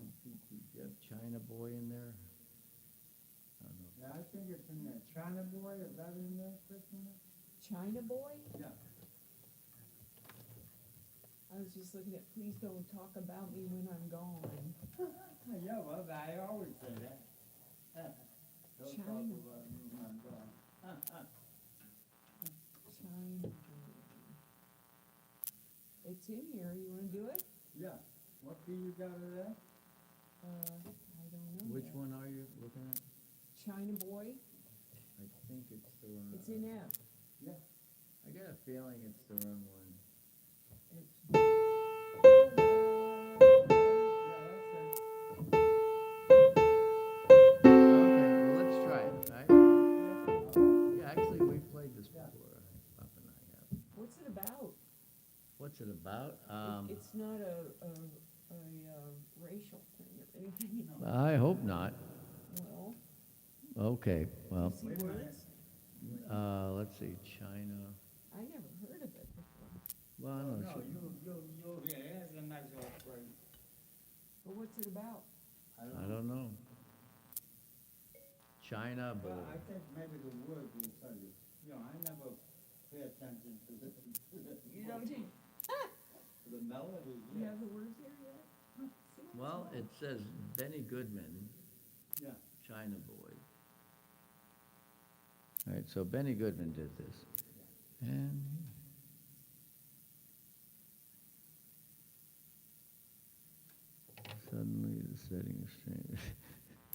Do you have China Boy in there? I don't know. Yeah, I think it's in there. China Boy, is that in there, Christina? China Boy? Yeah. I was just looking at, please don't talk about me when I'm gone. Yeah, well, I always say that. Don't talk China. about me when I'm gone. China Boy. It's in here, you wanna do it? Yeah, what key you got of that? I don't know. Which yet. one are you looking at? China Boy, I think it's the wrong. it's in F. Yeah. I got a feeling it's the wrong one. It's. Okay, well, let's try it, right? Yeah, actually, we've played this before, Pop and I have. What's it about? What's it about? It's not a racial thing or anything, you know. I hope not. Well, Okay, well, see words? let's see, China, I never heard of it before. well, I don't know. No, you'll hear, it has a nice little phrase. But what's it about? I don't know. China Boy. Well, I think maybe the words will tell you. You know, I never pay attention to the, You don't take, to the melody, you yeah. have the words here yet? See, that's Well, all. it says Benny Goodman, Yeah. China Boy. All right, so Benny Goodman did this. And suddenly the setting is strange.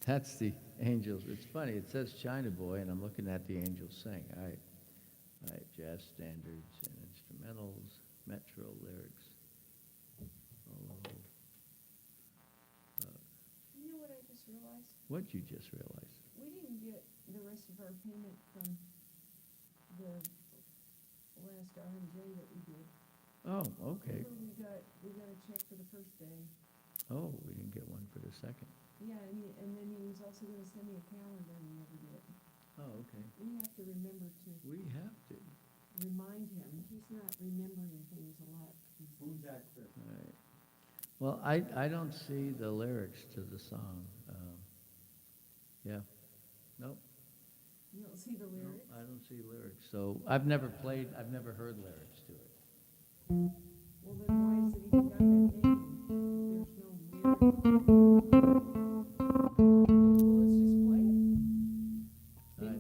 That's the Angels. It's funny, it says China Boy, and I'm looking at the Angels sing. All right, jazz standards and instrumentals, metro lyrics. You know what I just realized? What'd you just realize? We didn't get the rest of our payment from the last R&J that we did. Oh, okay. Remember we got a check for the first day. Oh, we didn't get one for the second. Yeah, and then he was also gonna send me a calendar and he never did. Oh, okay. We have to remember to We have to. remind him. He's not remembering things a lot. these Who's days. that, Chris? All right. Well, I don't see the lyrics to the song. Yeah. Nope. You don't see the Nope, lyrics? I don't see lyrics. So I've never heard lyrics to it. Well, then why is it even got that name? There's no lyrics. Well, let's just play it.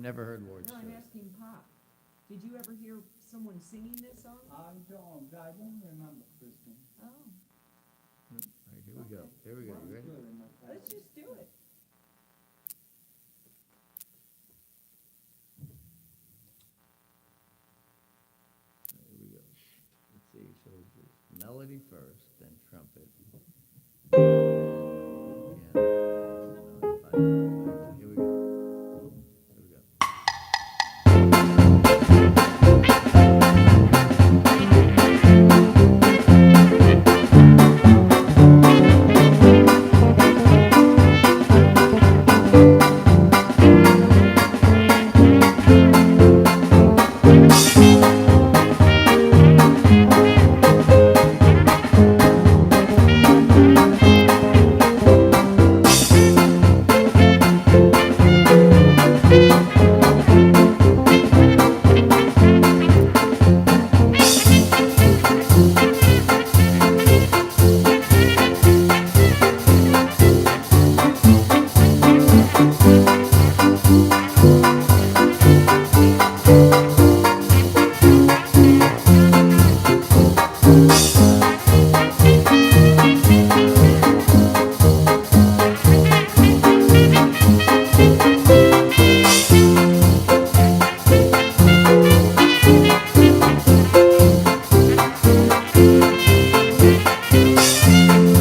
never heard Ward's No, I'm choice. asking Pop. Did you ever hear someone singing this song? I don't remember, Kristen. Oh, All right, here we go. Here we go. You ready? Good enough. let's just do it. Here we go. Let's see. So it's melody first, then trumpet. Piano, melody, here we go. Here we go.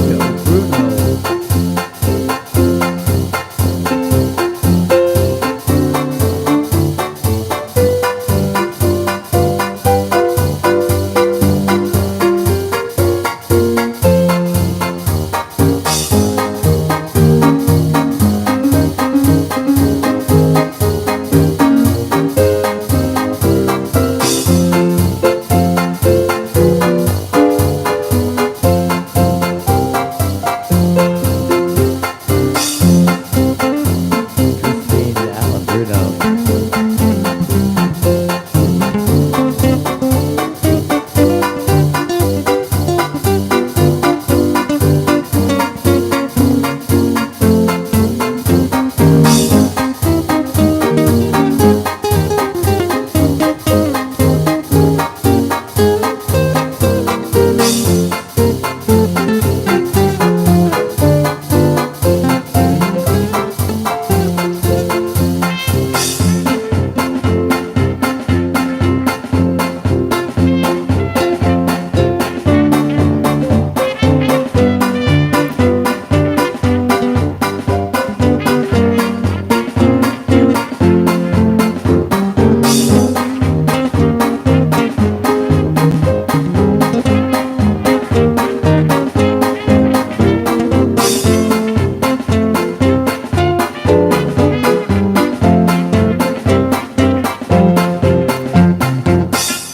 Joe Bruno. Christine Allen-Bruno.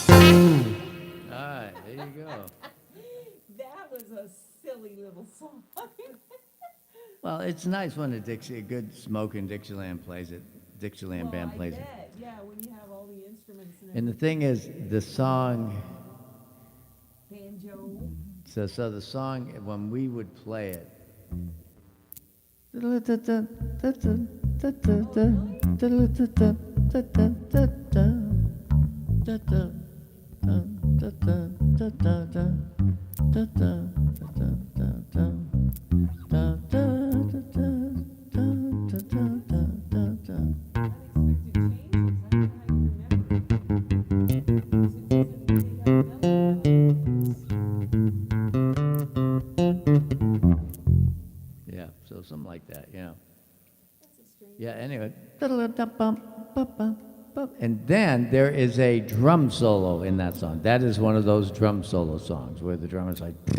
All right, there you go. That was a silly little song. Well, it's nice when a good smoking Dixieland plays it. Dixieland band plays I it. bet, yeah, when you have all the instruments and And the everything. thing is, the song. Banjo. So the song when we would play it. Yeah, so something like that, you know. That's a strange. Yeah, anyway. And then there is a drum solo in that song. That is one of those drum solo songs where the drummer's like, you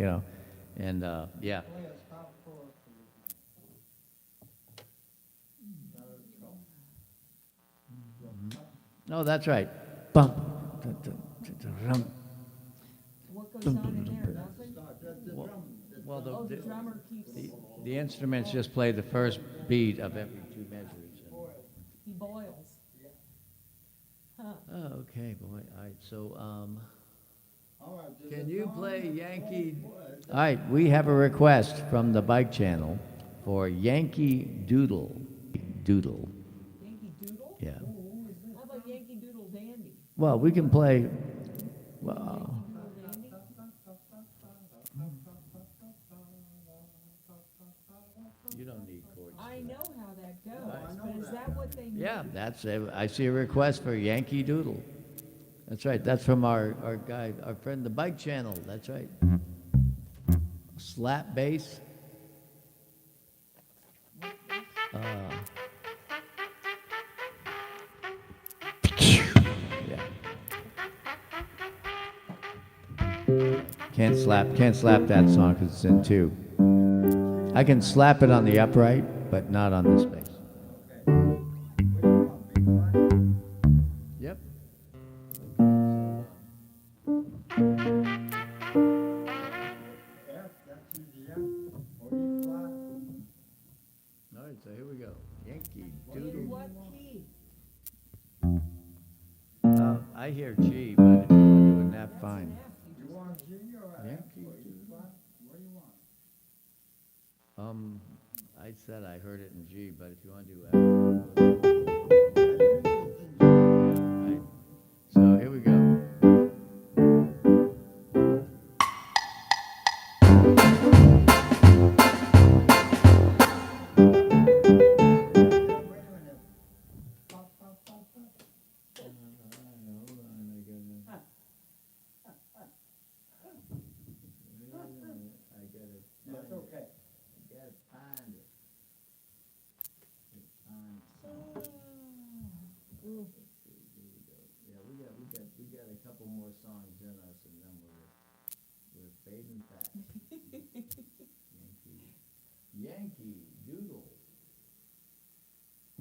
know, and yeah. Play a stop chord for this. No, that's right. Bump. What goes on in there, nothing? Well, Oh, the drummer keeps, the instruments just play the first beat of every two measures. he boils. Huh. Oh, okay, boy. All right, so All right, does can it you sound play like- Yankee? All right, we have a request from the Bike Channel for Yankee Doodle. Doodle. Yankee Doodle? Yeah. How about Yankee Doodle Dandy? Well, we can play, well, Yankee Doodle Dandy? you don't need chords. I know how that goes, I know but is that. that what they mean? Yeah, that's, I see a request for Yankee Doodle. That's right, that's from our guy, our friend, the Bike Channel, that's right. Slap bass. Yeah. Can't slap that song because it's in two. I can slap it on the upright, but not on this bass. Okay. What do you want, big one? Yep. F, that's easy, yeah? Or E flat? All right, so here we go. Yankee In Doodle. what key? I hear G, but if you want to do an F, That's fine. an F. You You just want G or F? Yankee Or E flat? What do you want? I said I heard it in G, but if you want to do F. Yeah, usually it's in G. Right. So here we go. Wait a minute. Pop, pop, pop, pop. That's okay. Ooh, Yeah, we got a couple more songs in us, and then we're fading fast. Yankee Doodle.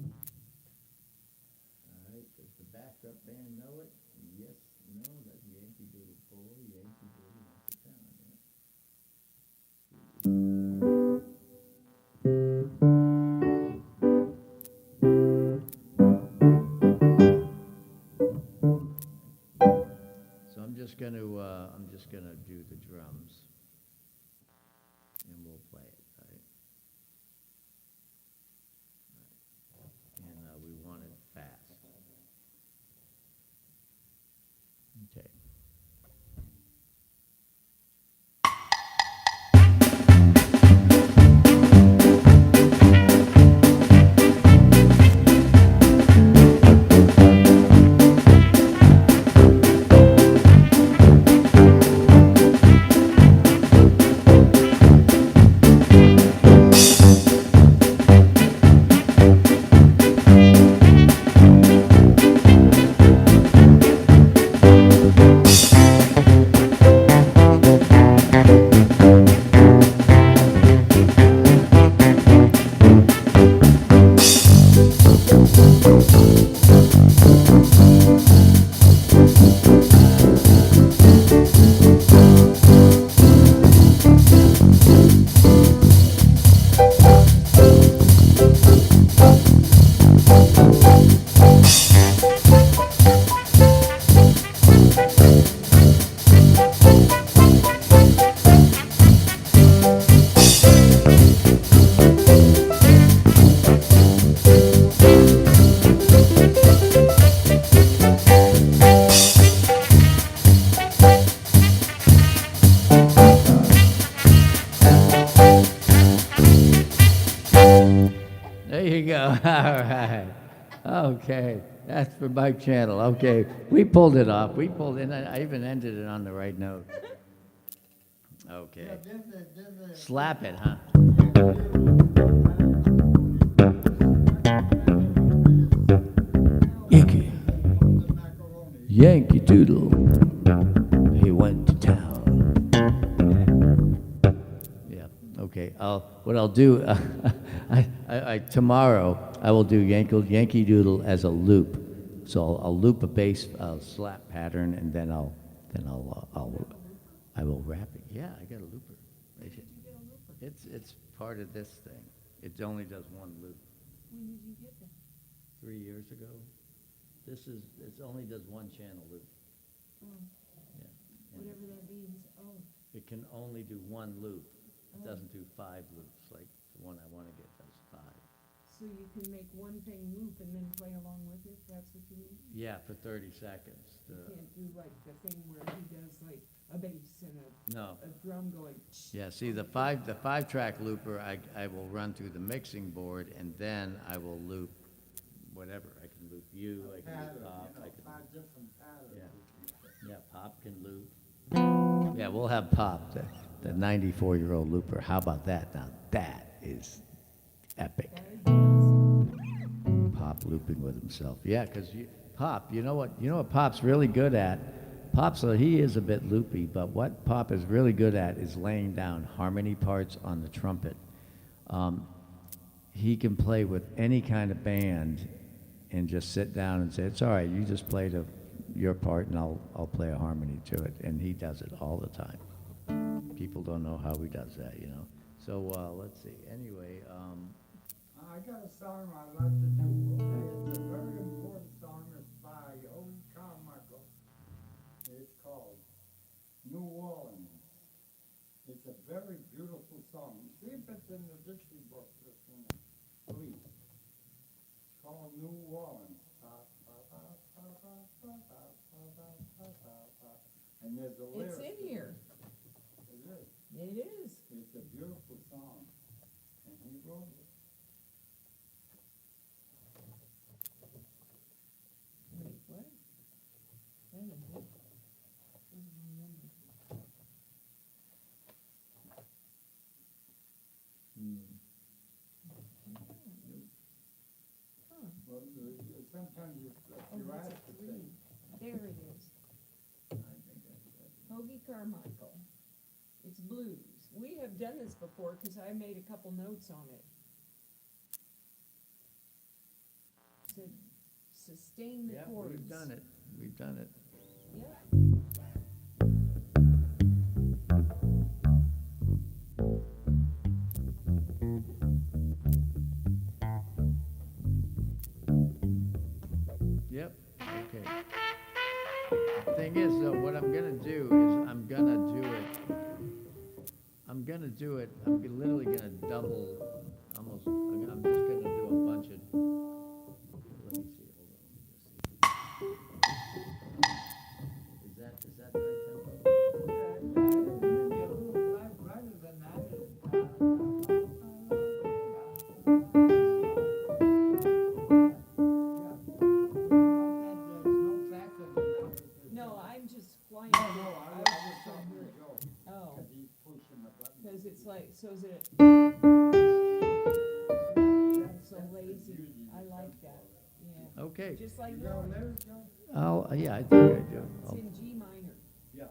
All right, does the backup band know it? Yes, no, that's Yankee Doodle 4, Yankee Doodle 1 to 10, yeah. So I'm just gonna do the drums, and we'll play it, all right? And we want it fast. Okay. There you go. All right. Okay. That's for Bike Channel. Okay. We pulled it off. We pulled it. I even ended it on the right note. Okay. Yeah, there's a. Slap it, huh? Yankee. Macaroni. Yankee Doodle. He went to town. Yeah. Okay. What I'll do, tomorrow I will do Yankee Doodle as a loop. So I'll loop a bass slap pattern, and then I will wrap it. Yeah, I got a looper. Right here. It's part of this thing. It only does one loop. when did you get that? 3 years ago. It only does one channel loop. Oh, Yeah. And whatever that means, oh. it can only do one loop. It Oh. doesn't do 5 loops like the one I want to get does 5. So so you can make one thing loop and then play along with it, that's what you mean? Yeah, for 30 seconds. You can't do like the thing where he does like a bass and No. a drum going. Yeah, see, the five-track looper, I will run through the mixing board, and then I will loop whatever. I can loop you, I can loop Pop, I can, 5 different patterns. yeah, Pop can loop. Yeah, we'll have Pop, the 94-year-old looper. How about that? Now, that is epic. That'd be awesome. Pop looping with himself. Yeah, because Pop, you know what Pop's really good at? He is a bit loopy, but what Pop is really good at is laying down harmony parts on the trumpet. He can play with any kind of band and just sit down and say, it's all right, you just play your part and I'll play a harmony to it. And he does it all the time. People don't know how he does that, you know. So let's see. Anyway, I got a song I'd like to do, okay? It's a very important song. It's by old Carmichael. It's called New Orleans. It's a very beautiful song. See if it's in the Dixie book, this one, please. It's called New Orleans. And there's a lyric. It's in here. It is. It is. It's a beautiful song. And he wrote it. Wait, what? Wait a minute. Doesn't remember. Huh. Well, sometimes you Oh, write that's a the 3. thing. There it is. I think that's Hoagie Carmichael. It's blues. We have done this before because I made a couple notes on it. Said sustain the yeah, chords. we've done it. We've done it. Yeah. Yep, okay. The thing is, though, what I'm gonna do is I'm literally gonna double, almost, I'm just gonna do a bunch of, let me see, hold on, let me just see. Is that the right tempo? maybe a little brighter than No, I'm just flying. I I was was talking hear to it. Joe, Oh, because he's pushing the button. because it's like, so is it, that's so lazy. I like that, yeah. Okay, Just like You got yours. lyrics, Joe? yeah, I think I do. It's in G minor. Yeah.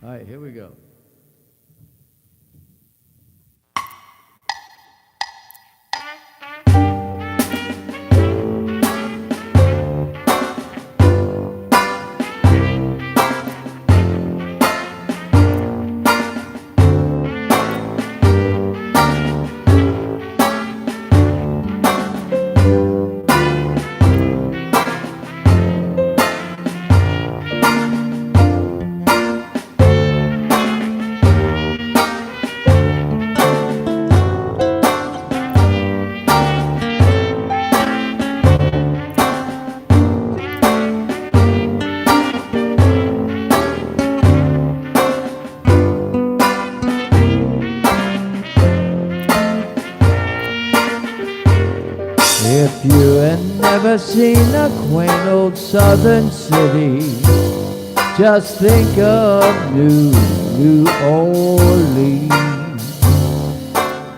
All right, here we go. If you had never seen a quaint old southern city, just think of New Orleans.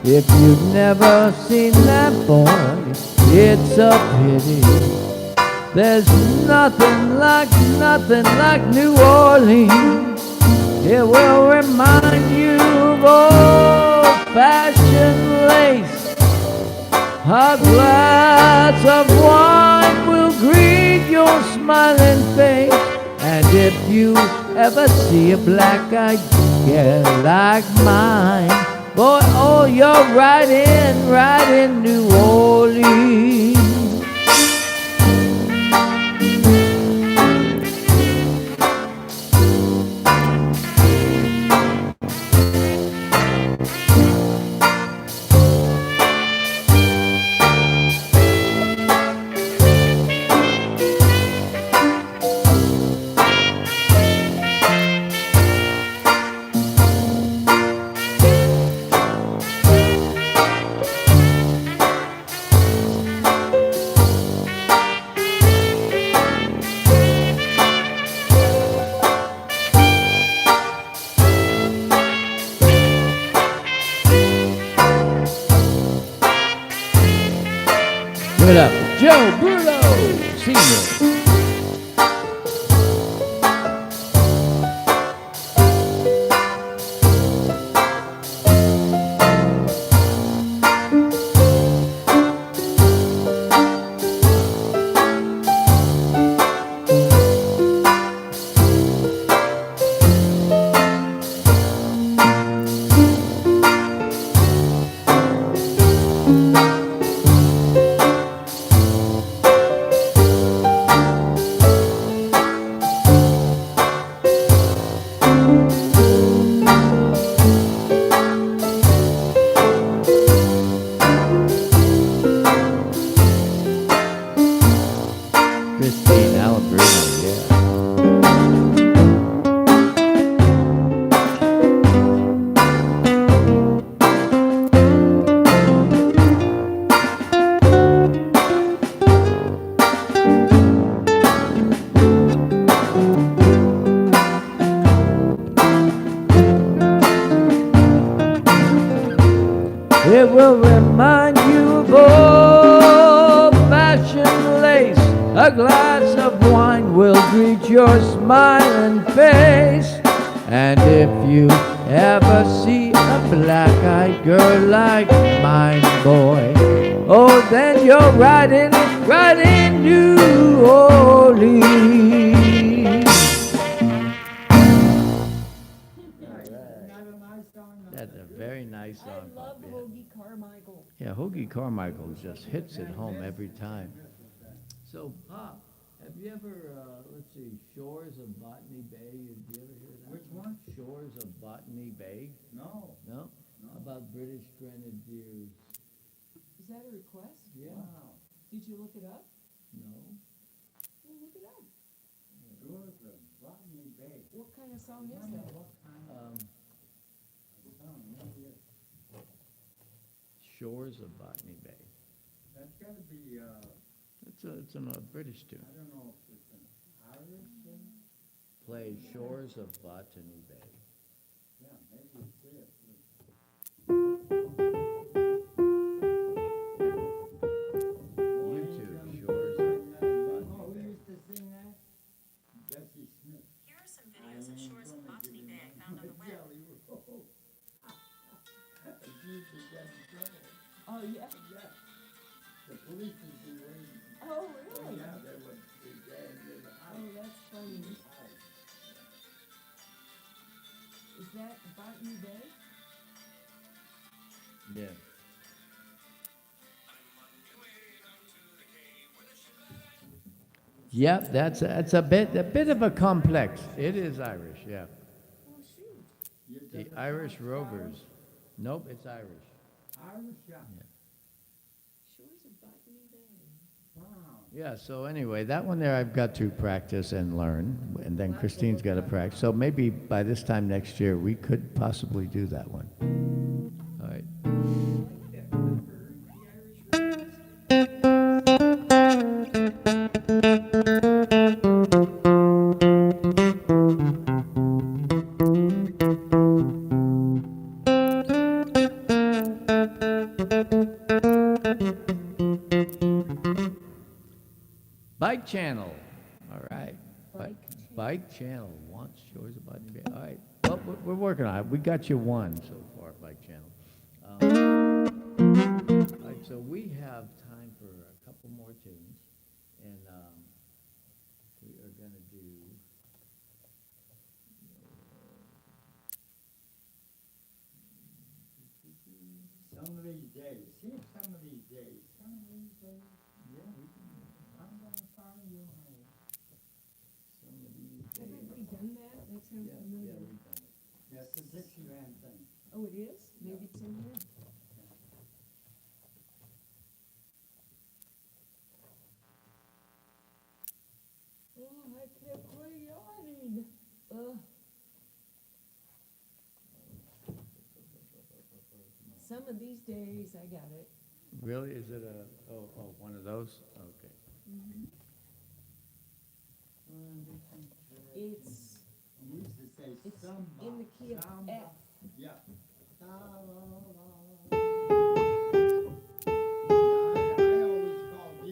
If you've never seen that boy, it's a pity. There's nothing like New Orleans. It will remind you of old-fashioned lace. A glass of wine will greet your smiling face. And if you ever see a black-eyed girl like mine, boy, oh, you're right in New Orleans. Give it up for Joe Bruno Sr. Allen-Bruno, yeah. It will remind you of old-fashioned lace. A glass of wine will greet your smiling face. And if you ever see a black-eyed girl like mine, boy, oh, then you're right in New Orleans. That's a very nice song. I love Bob, yeah. Hoagie Carmichael. Yeah, Hoagie Carmichael just hits it home every time. So, Pop, have you ever, let's see, Shores of Botany Bay? Did you ever hear that? Which one? Shores of Botany Bay? No. No? No. About British Grenadiers? Is that a request? Yeah. Wow. Did you look it up? No? Well, look it up. Shores of Botany Bay. What kind of song is Wonder that? what kind of Um, song maybe it- Shores of Botany Bay. That's gotta be, It's a British tune. I don't know if it's an Irish thing. Play Shores of Botany Bay. Yeah, maybe it's it. YouTube, Shores of Botany Oh, who Bay. used to sing that? Bessie Smith. Here are some videos of shores of Botany Bay I found on the web. Jelly roll. She used to get in trouble. Oh, yeah. Yeah. The police would be waiting. Oh, Oh, really? yeah, they would be getting in the Oh, house. that's funny. Is that Botany Bay? Yeah. Yep, that's a bit of a complex. It is Irish, yeah. Oh, shoot. You The did Irish song? Rovers. Nope, it's Irish. Irish, yeah. Shores of Botany Bay. Wow. Yeah, so anyway, that one there I've got to practice and learn, and then Christine's got to practice. So maybe by this time next year, we could possibly do that one. All right. Bike Channel. All right. Bike Channel wants Shores of Botany Bay. All right. Well, we're working on it. We got you one so far, Bike Channel. All right, so we have time for a couple more tunes, and we are going to do. Some of these days, see if some of these days, yeah, we can, I'm gonna find you, honey. Some of these Haven't we days. done that? That sounds Yeah, familiar. we've done it. That's the Dixieland thing. Oh, it is? Maybe it's in here. Oh, I can't quit yawning. Ugh. Some of these days, I got it. Really? Is it one of those? Okay. It's, We used to say it's samba. in the key of samba. F. Yeah. I always called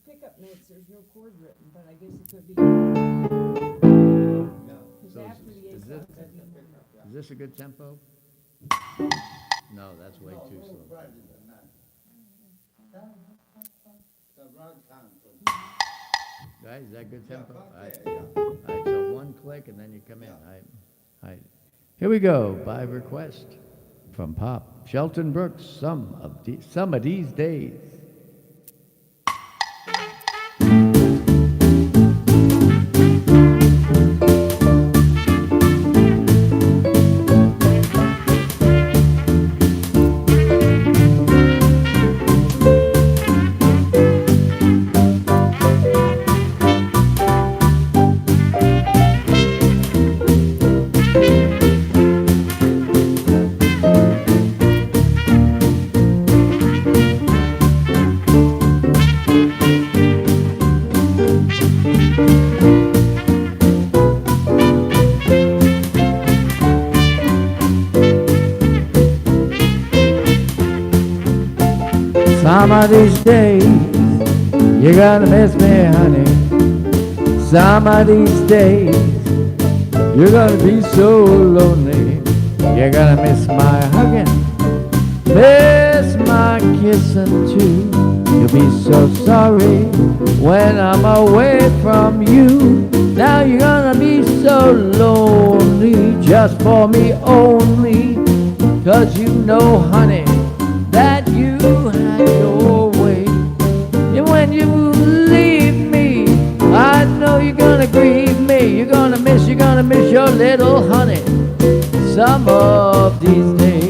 pickup notes, there's no chord written, but I guess it could be. Because So after the A is flat, this- that'd be a minor. Is this a good tempo? No, that's way too slow. The right conference. Guys, is that good tempo? about All right. there, All right, so one click and then you come in. All right. All right. Here we go, by request from Pop. Shelton Brooks, some of these days. Some of these days, you're gonna miss me, honey. Some of these days, you're gonna be so lonely. You're gonna miss my hugging, miss my kissing too. You'll be so sorry when I'm away from you. Now you're gonna be so lonely just for me only. 'Cause you know, honey, that you had your way. And when you leave me, I know you're gonna grieve me. You're gonna miss your little honey some of these days.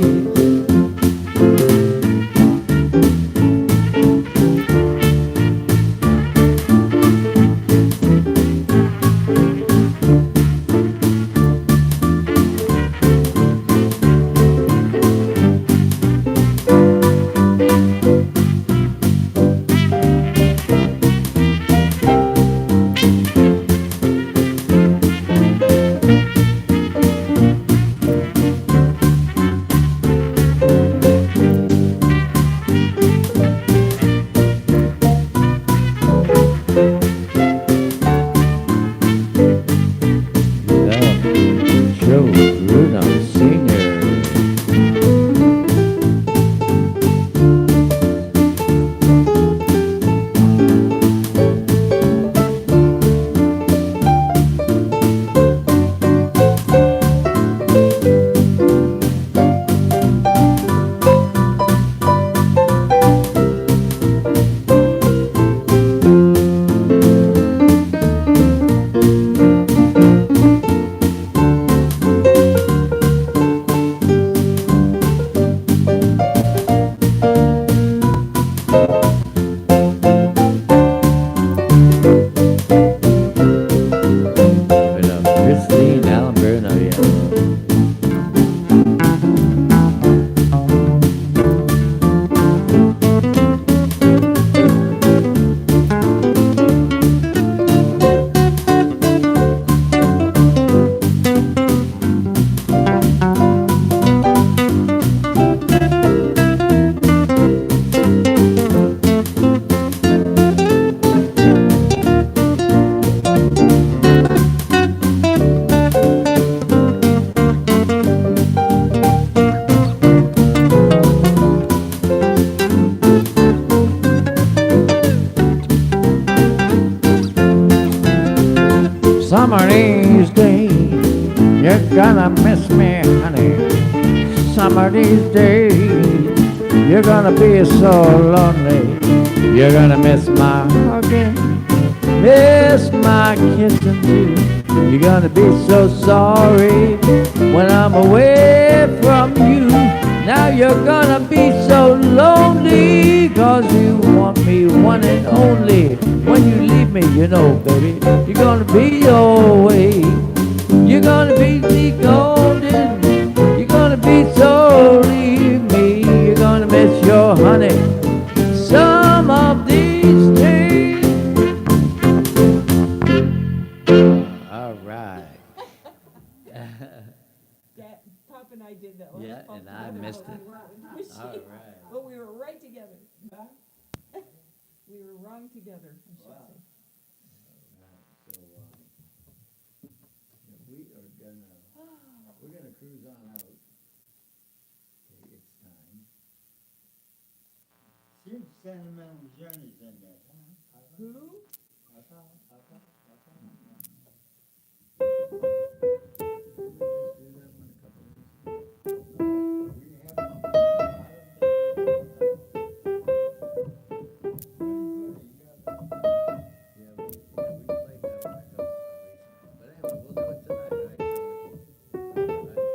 Joe Bruno Sr. Allen-Bruno, yeah. Some of these days, you're gonna miss me, honey. Some of these days, you're gonna be so lonely. You're gonna miss my hugging, miss my kissing too. You're gonna be so sorry when I'm away from you. Now you're gonna be so lonely, 'cause you want me one and only. When you leave me, you know, baby, you're gonna be your way. You're gonna be the golden. You're gonna be so leave me. You're gonna miss your honey some of these days. All right. That, Pop and I did that one. Yeah, and I missed it. All right. But we were right together. We were wrong together, I should Wow. say. So, yeah, we're gonna cruise on out. Okay, it's time. Seems Sentimental Journey's in there, huh? Who?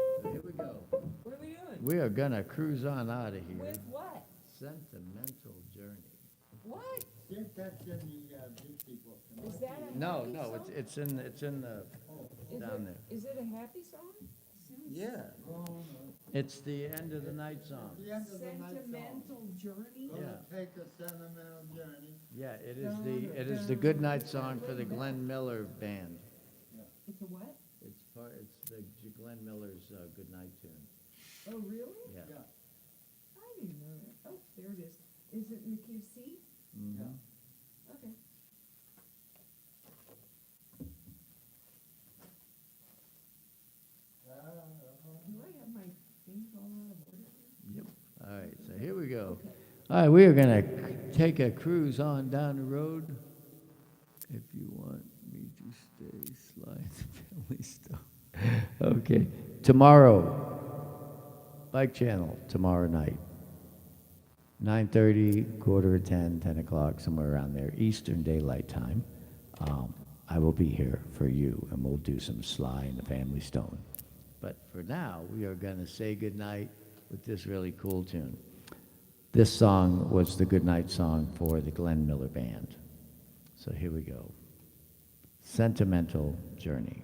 What are we doing? We are gonna cruise on out of here. With what? Sentimental Journey. What? See if that's in the Dixie book. Is that a No, happy no, song? it's in the, Is down it- there. Is it a happy song? Yeah, it's the end of the night song. The end of the night song. Sentimental Journey? Gonna Yeah. take a sentimental journey. Yeah, it is the good night song for the Glenn Miller Band. It's a what? It's the Glenn Miller's good night tune. Oh, really? Yeah. Yeah. I didn't know that. Oh, there it is. Is it in the key of C? Mhm. Okay. Do I have my things all out of order here? Yep. All right, so here we go. Okay. All right, we are gonna take a cruise on down the road. If you want me to stay, slide the family stuff. Okay, tomorrow, Bike Channel, tomorrow night. 9:30, quarter of 10, 10 o'clock, somewhere around there, Eastern Daylight Time. I will be here for you, and we'll do some Sly and the Family Stone. But for now, we are going to say goodnight with this really cool tune. This song was the goodnight song for the Glenn Miller Band. So here we go. Sentimental Journey.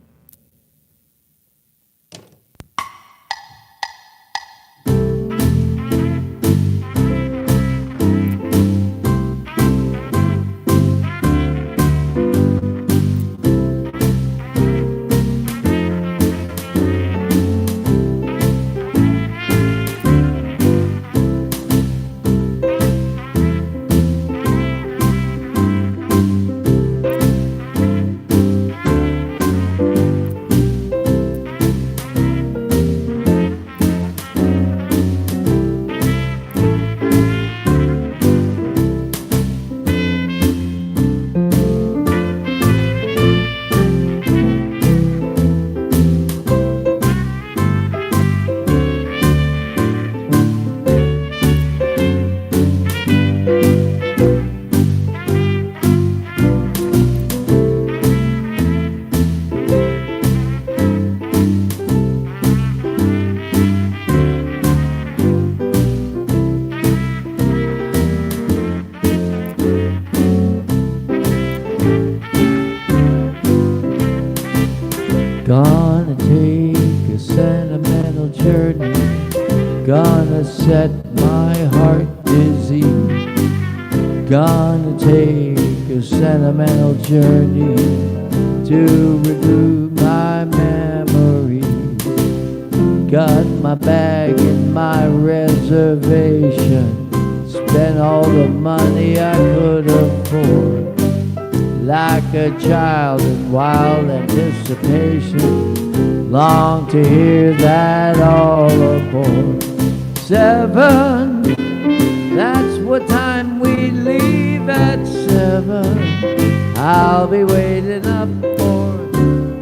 Gonna take a sentimental journey. Gonna set my heart dizzy. Gonna take a sentimental journey to renew my memories. Got my bag and my reservation. Spent all the money I could afford. Like a child in wild anticipation, long to hear that all aboard. 7, that's what time we leave at 7. I'll be waiting up for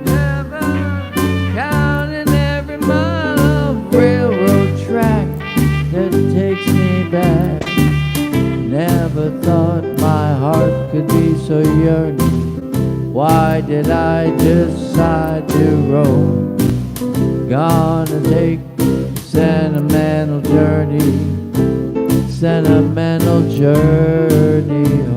heaven, counting every mile of railroad track that takes me back. Never thought my heart could be so yearning. Why did I decide to roam? Gonna take a sentimental journey, sentimental journey home.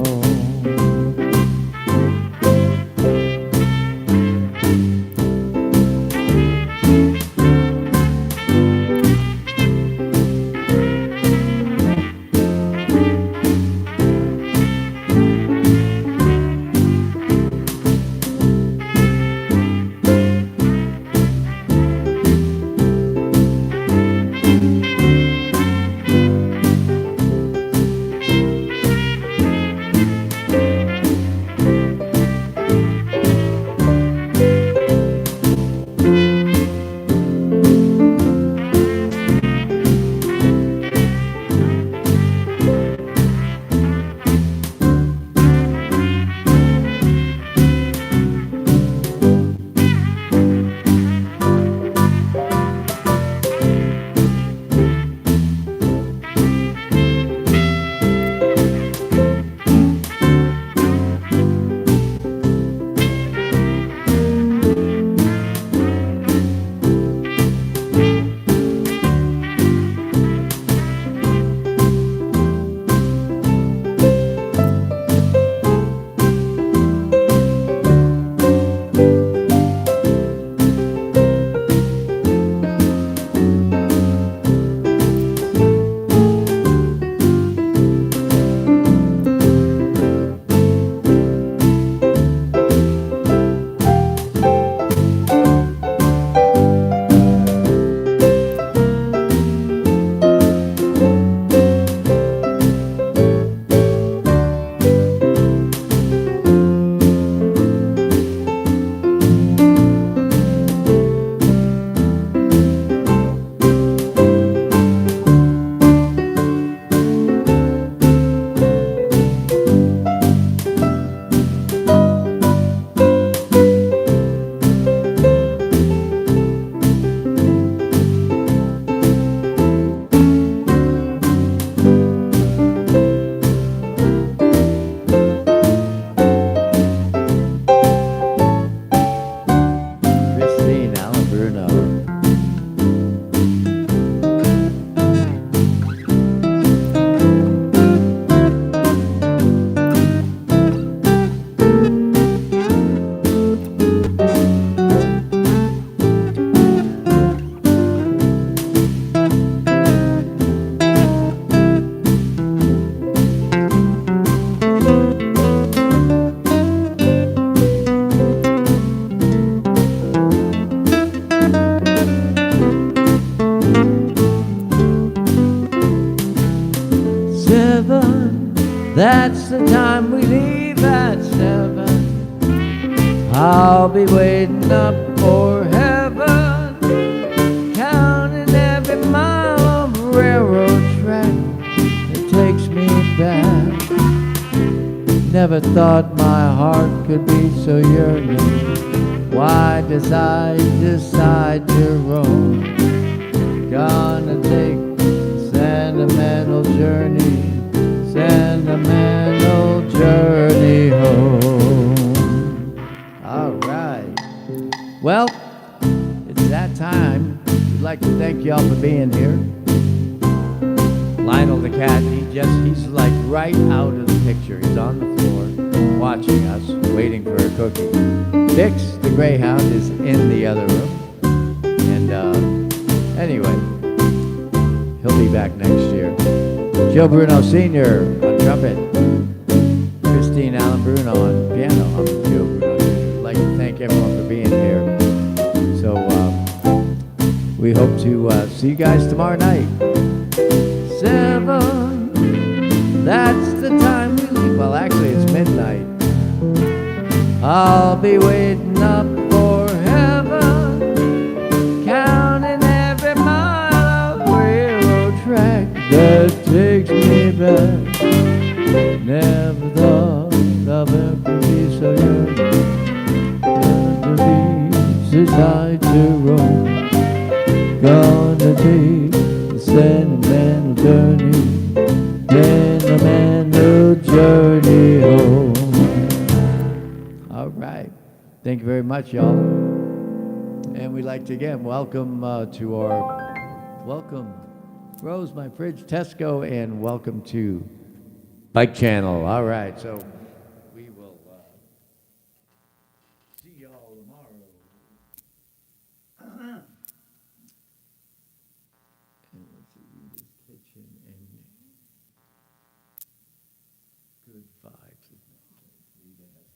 I'll be waiting up for heaven, counting every mile of railroad track that takes me back. Never thought my heart could be so yearning. Why does I decide to roam? Gonna take a sentimental journey, sentimental journey home. All right. Well, it's that time. We'd like to thank y'all for being here. Lionel the cat, he's like right out of the picture. He's on the floor watching us, waiting for a cookie. Bix the Greyhound is in the other room. And anyway, he'll be back next year. Joe Bruno Sr. on trumpet. Allen-Bruno on piano. I'm Joe Bruno Sr. I'd like to thank everyone for being here. So we hope to see you guys tomorrow night. 7, that's the time we leave. Well, actually, it's midnight. I'll be waiting up for heaven, counting every mile of railroad track that takes me back. Never thought I'd ever be so young, to be decide to roam. Gonna take the sentimental journey, sentimental journey home. All right. Thank you very much, y'all. And we'd like to again welcome to our welcome, Rose, my fridge, Tesco, and welcome to Bike Channel. All right, so we will see y'all tomorrow. And let's see, Rita's Kitchen and good vibes. Rita has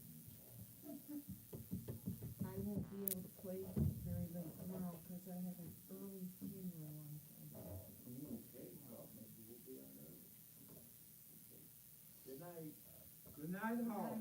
I won't be able to play very late tomorrow because I have an early funeral on Friday. okay, well, maybe we'll be on early. Good night. Good night, all.